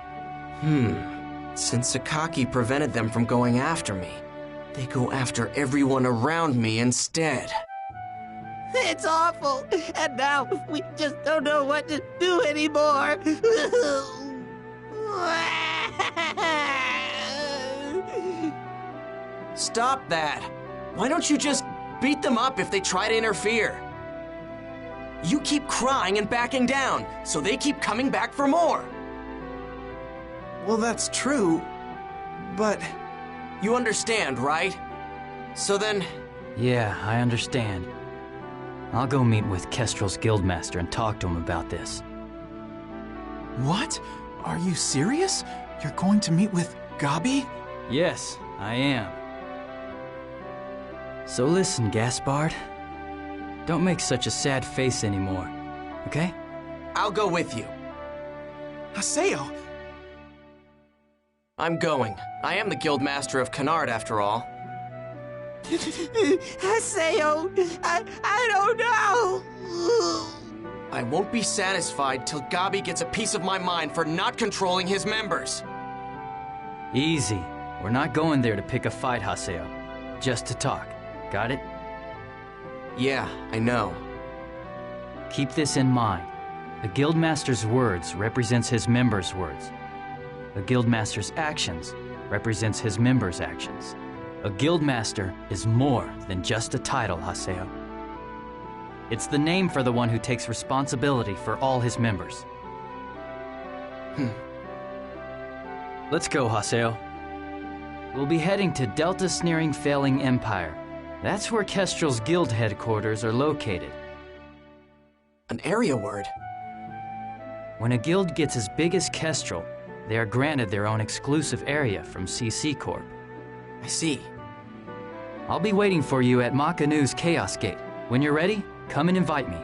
Since Sakaki prevented them from going after me, they go after everyone around me instead. It's awful. And now we just don't know what to do anymore. Stop that! Why don't you just beat them up if they try to interfere? You keep crying and backing down, so they keep coming back for more. Well, that's true, but... You understand, right? So then... Yeah, I understand. I'll go meet with Kestrel's guildmaster and talk to him about this. What? Are you serious? You're going to meet with Gabi? Yes, I am. So listen, Gaspard. Don't make such a sad face anymore, okay? I'll go with you. Haseo! I'm going. I am the Guildmaster of Canard, after all. Haseo, I don't know. I won't be satisfied till Gabi gets a piece of my mind for not controlling his members. Easy. We're not going there to pick a fight, Haseo. Just to talk. Got it? Yeah, I know. Keep this in mind. The Guildmaster's words represents his members' words. A Guildmaster's actions represents his members' actions. A Guildmaster is more than just a title, Haseo. It's the name for the one who takes responsibility for all his members. Let's go, Haseo. We'll be heading to Delta Sneering Failing Empire. That's where Kestrel's guild headquarters are located. An area word? When a guild gets as big as Kestrel, they are granted their own exclusive area from CC Corp. I see. I'll be waiting for you at Makanu's Chaos Gate. When you're ready, come and invite me.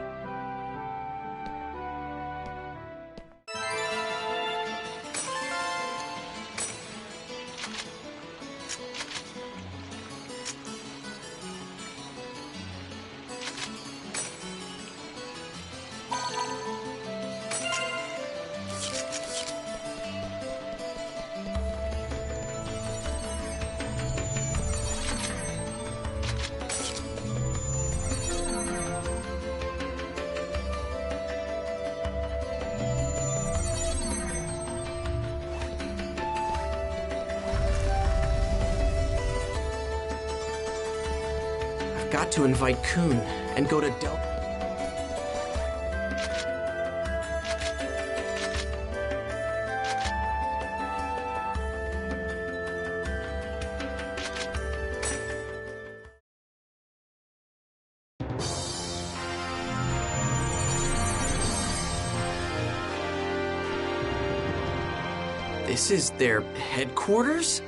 Got to invite Kun and go to Delta. This is their headquarters?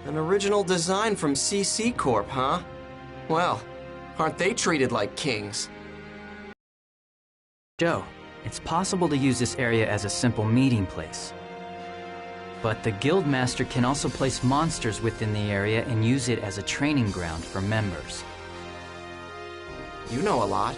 An original design from CC Corp, huh? Well, aren't they treated like kings? Joe, it's possible to use this area as a simple meeting place. But the Guildmaster can also place monsters within the area and use it as a training ground for members. You know a lot.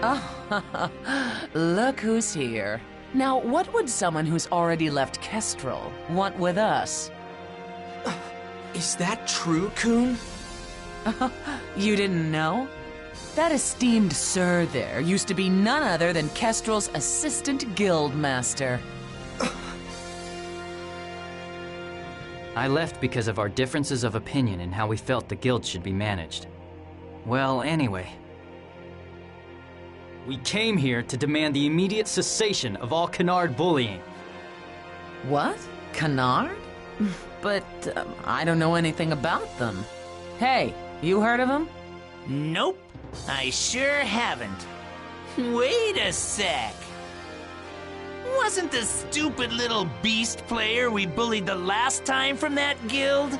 Oh, look who's here. Now, what would someone who's already left Kestrel want with us? Is that true, Coon? You didn't know? That esteemed sir there used to be none other than Kestrel's assistant guild master. I left because of our differences of opinion in how we felt the guild should be managed. Well, anyway. We came here to demand the immediate cessation of all canard bullying. What? Canard? But I don't know anything about them. Hey, you heard of them? Nope, I sure haven't. Wait a sec. Wasn't the stupid little beast player we bullied the last time from that guild?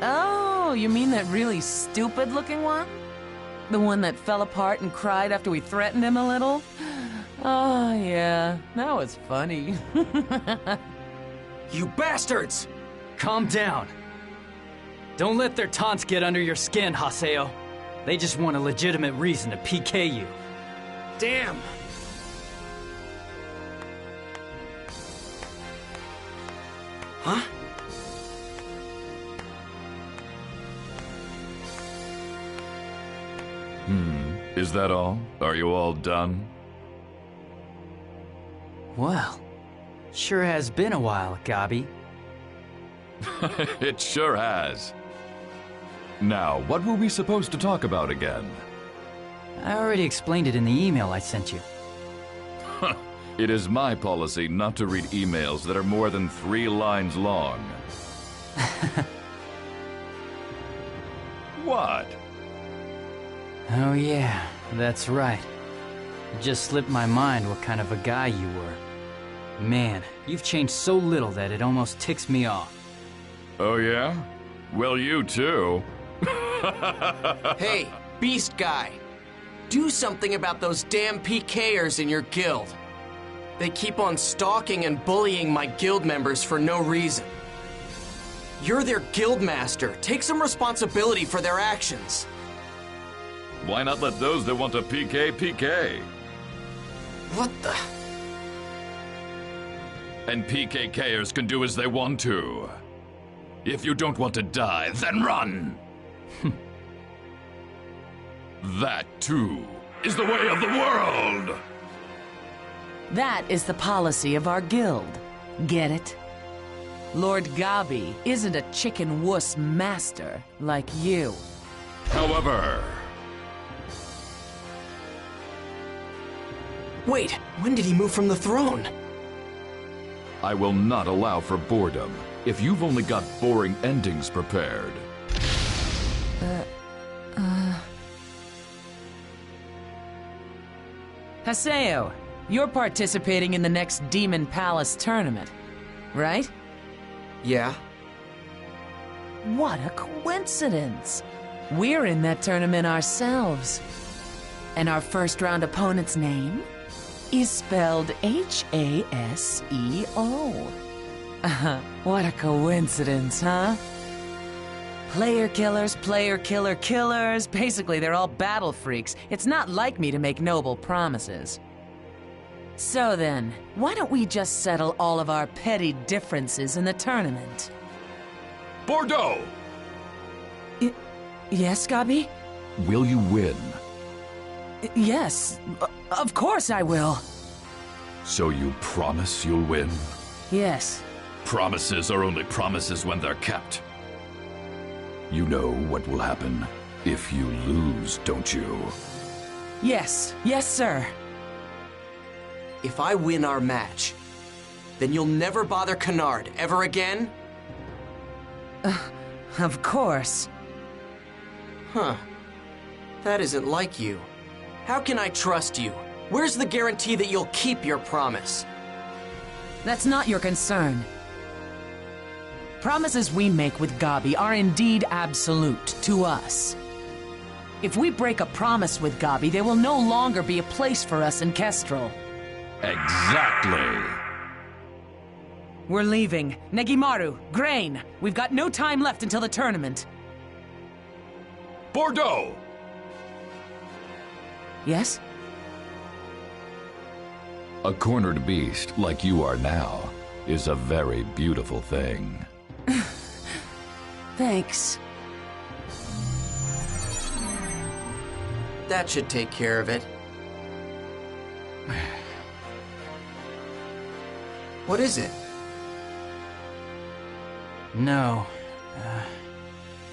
Oh, you mean that really stupid-looking one? The one that fell apart and cried after we threatened him a little? Oh, yeah, that was funny. You bastards! Calm down. Don't let their taunts get under your skin, Haseo. They just want a legitimate reason to PK you. Damn! Huh? Is that all? Are you all done? Well, sure has been a while, Gabi. It sure has. Now, what were we supposed to talk about again? I already explained it in the email I sent you. It is my policy not to read emails that are more than 3 lines long. What? Oh yeah, that's right. It just slipped my mind what kind of a guy you were. Man, you've changed so little that it almost ticks me off. Oh yeah? Well, you too. Hey, beast guy. Do something about those damn PKers in your guild. They keep on stalking and bullying my guild members for no reason. You're their guild master. Take some responsibility for their actions. Why not let those that want to PK? What the? And PKKers can do as they want to. If you don't want to die, then run! That, too, is the way of the world! That is the policy of our guild. Get it? Lord Gabi isn't a chicken wuss master like you. However... Wait, when did he move from the throne? I will not allow for boredom if you've only got boring endings prepared. Haseo, you're participating in the next Demon Palace tournament, right? Yeah. What a coincidence! We're in that tournament ourselves. And our first round opponent's name is spelled H-A-S-E-O. What a coincidence, huh? Player killers, player killer killers. Basically, they're all battle freaks. It's not like me to make noble promises. So then, why don't we just settle all of our petty differences in the tournament? Bordeaux! Yes, Gabi? Will you win? Yes, of course I will. So you promise you'll win? Yes. Promises are only promises when they're kept. You know what will happen if you lose, don't you? Yes, yes, sir. If I win our match, then you'll never bother Canard ever again? Of course. Huh. That isn't like you. How can I trust you? Where's the guarantee that you'll keep your promise? That's not your concern. Promises we make with Gabi are indeed absolute to us. If we break a promise with Gabi, there will no longer be a place for us in Kestrel. Exactly. We're leaving. Negimaru, Grain, we've got no time left until the tournament. Bordeaux! Yes? A cornered beast like you are now is a very beautiful thing. Thanks. That should take care of it. What is it? No.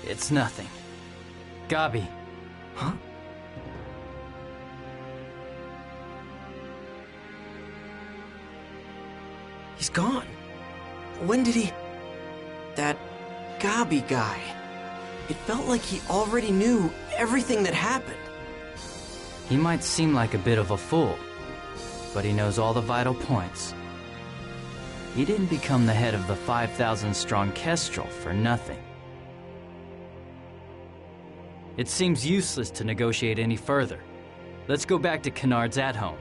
It's nothing. Gabi. Huh? He's gone. When did he... That Gabi guy. It felt like he already knew everything that happened. He might seem like a bit of a fool, but he knows all the vital points. He didn't become the head of the 5,000-strong Kestrel for nothing. It seems useless to negotiate any further. Let's go back to Kennard's at-home.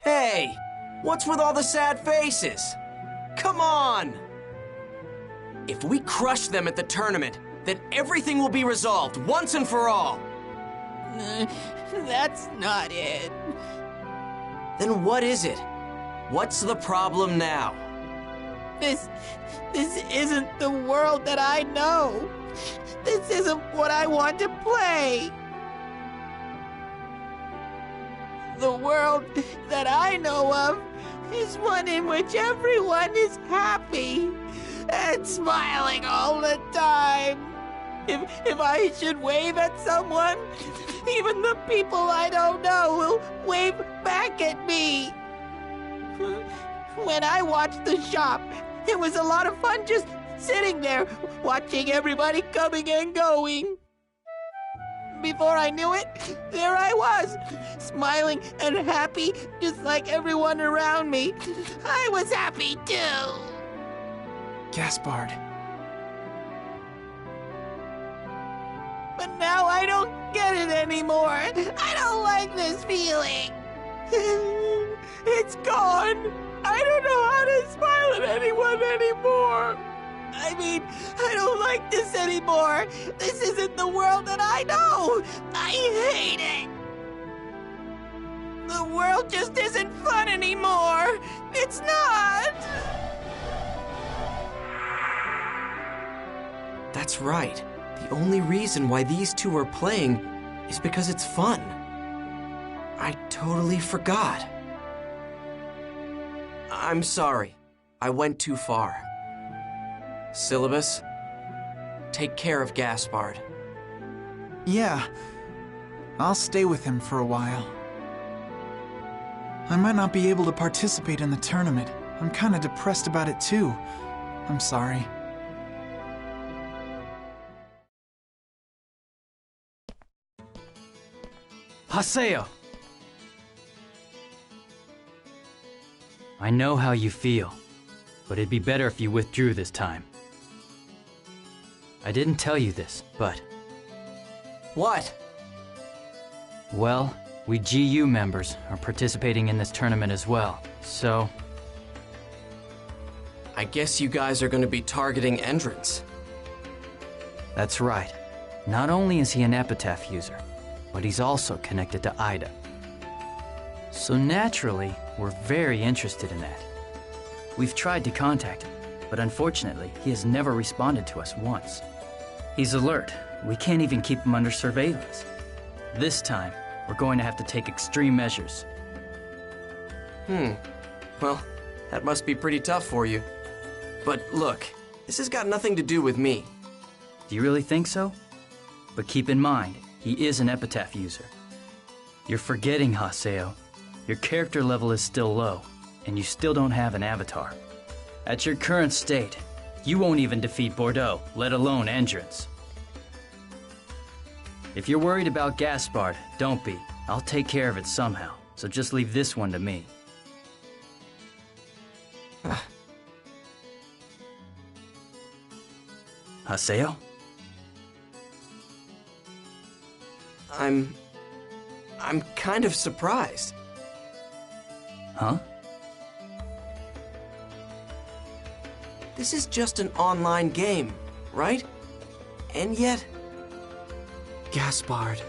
Hey! What's with all the sad faces? Come on! If we crush them at the tournament, then everything will be resolved once and for all. That's not it. Then what is it? What's the problem now? This isn't the world that I know. This isn't what I want to play. The world that I know of is one in which everyone is happy and smiling all the time. If I should wave at someone, even the people I don't know will wave back at me. When I watched the shop, it was a lot of fun just sitting there, watching everybody coming and going. Before I knew it, there I was, smiling and happy just like everyone around me. I was happy too. Gaspard. But now I don't get it anymore. I don't like this feeling. It's gone. I don't know how to smile at anyone anymore. I mean, I don't like this anymore. This isn't the world that I know. I hate it. The world just isn't fun anymore. It's not. That's right. The only reason why these two are playing is because it's fun. I totally forgot. I'm sorry. I went too far. Syllabus, take care of Gaspard. Yeah, I'll stay with him for a while. I might not be able to participate in the tournament. I'm kinda depressed about it too. I'm sorry. Haseo! I know how you feel, but it'd be better if you withdrew this time. I didn't tell you this, but... What? Well, we G.U. members are participating in this tournament as well, so... I guess you guys are gonna be targeting Endrance. That's right. Not only is he an Epitaph user, but he's also connected to Ida. So naturally, we're very interested in that. We've tried to contact him, but unfortunately, he has never responded to us once. He's alert. We can't even keep him under surveillance. This time, we're going to have to take extreme measures. Well, that must be pretty tough for you. But look, this has got nothing to do with me. Do you really think so? But keep in mind, he is an Epitaph user. You're forgetting, Haseo. Your character level is still low, and you still don't have an avatar. At your current state, you won't even defeat Bordeaux, let alone Endurance. If you're worried about Gaspard, don't be. I'll take care of it somehow, so just leave this one to me. Haseo? I'm kind of surprised. Huh? This is just an online game, right? And yet... Gaspard.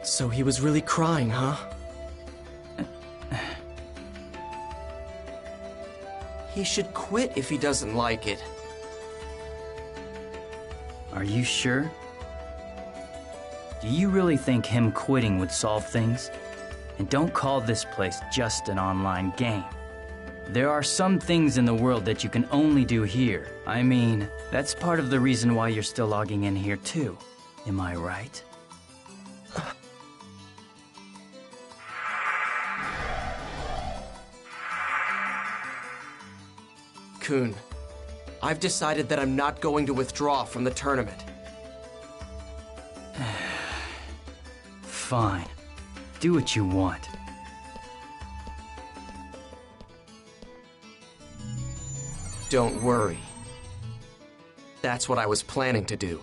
So he was really crying, huh? He should quit if he doesn't like it. Are you sure? Do you really think him quitting would solve things? And don't call this place just an online game. There are some things in the world that you can only do here. I mean, that's part of the reason why you're still logging in here too. Am I right? Kun, I've decided that I'm not going to withdraw from the tournament. Fine. Do what you want. Don't worry. That's what I was planning to do.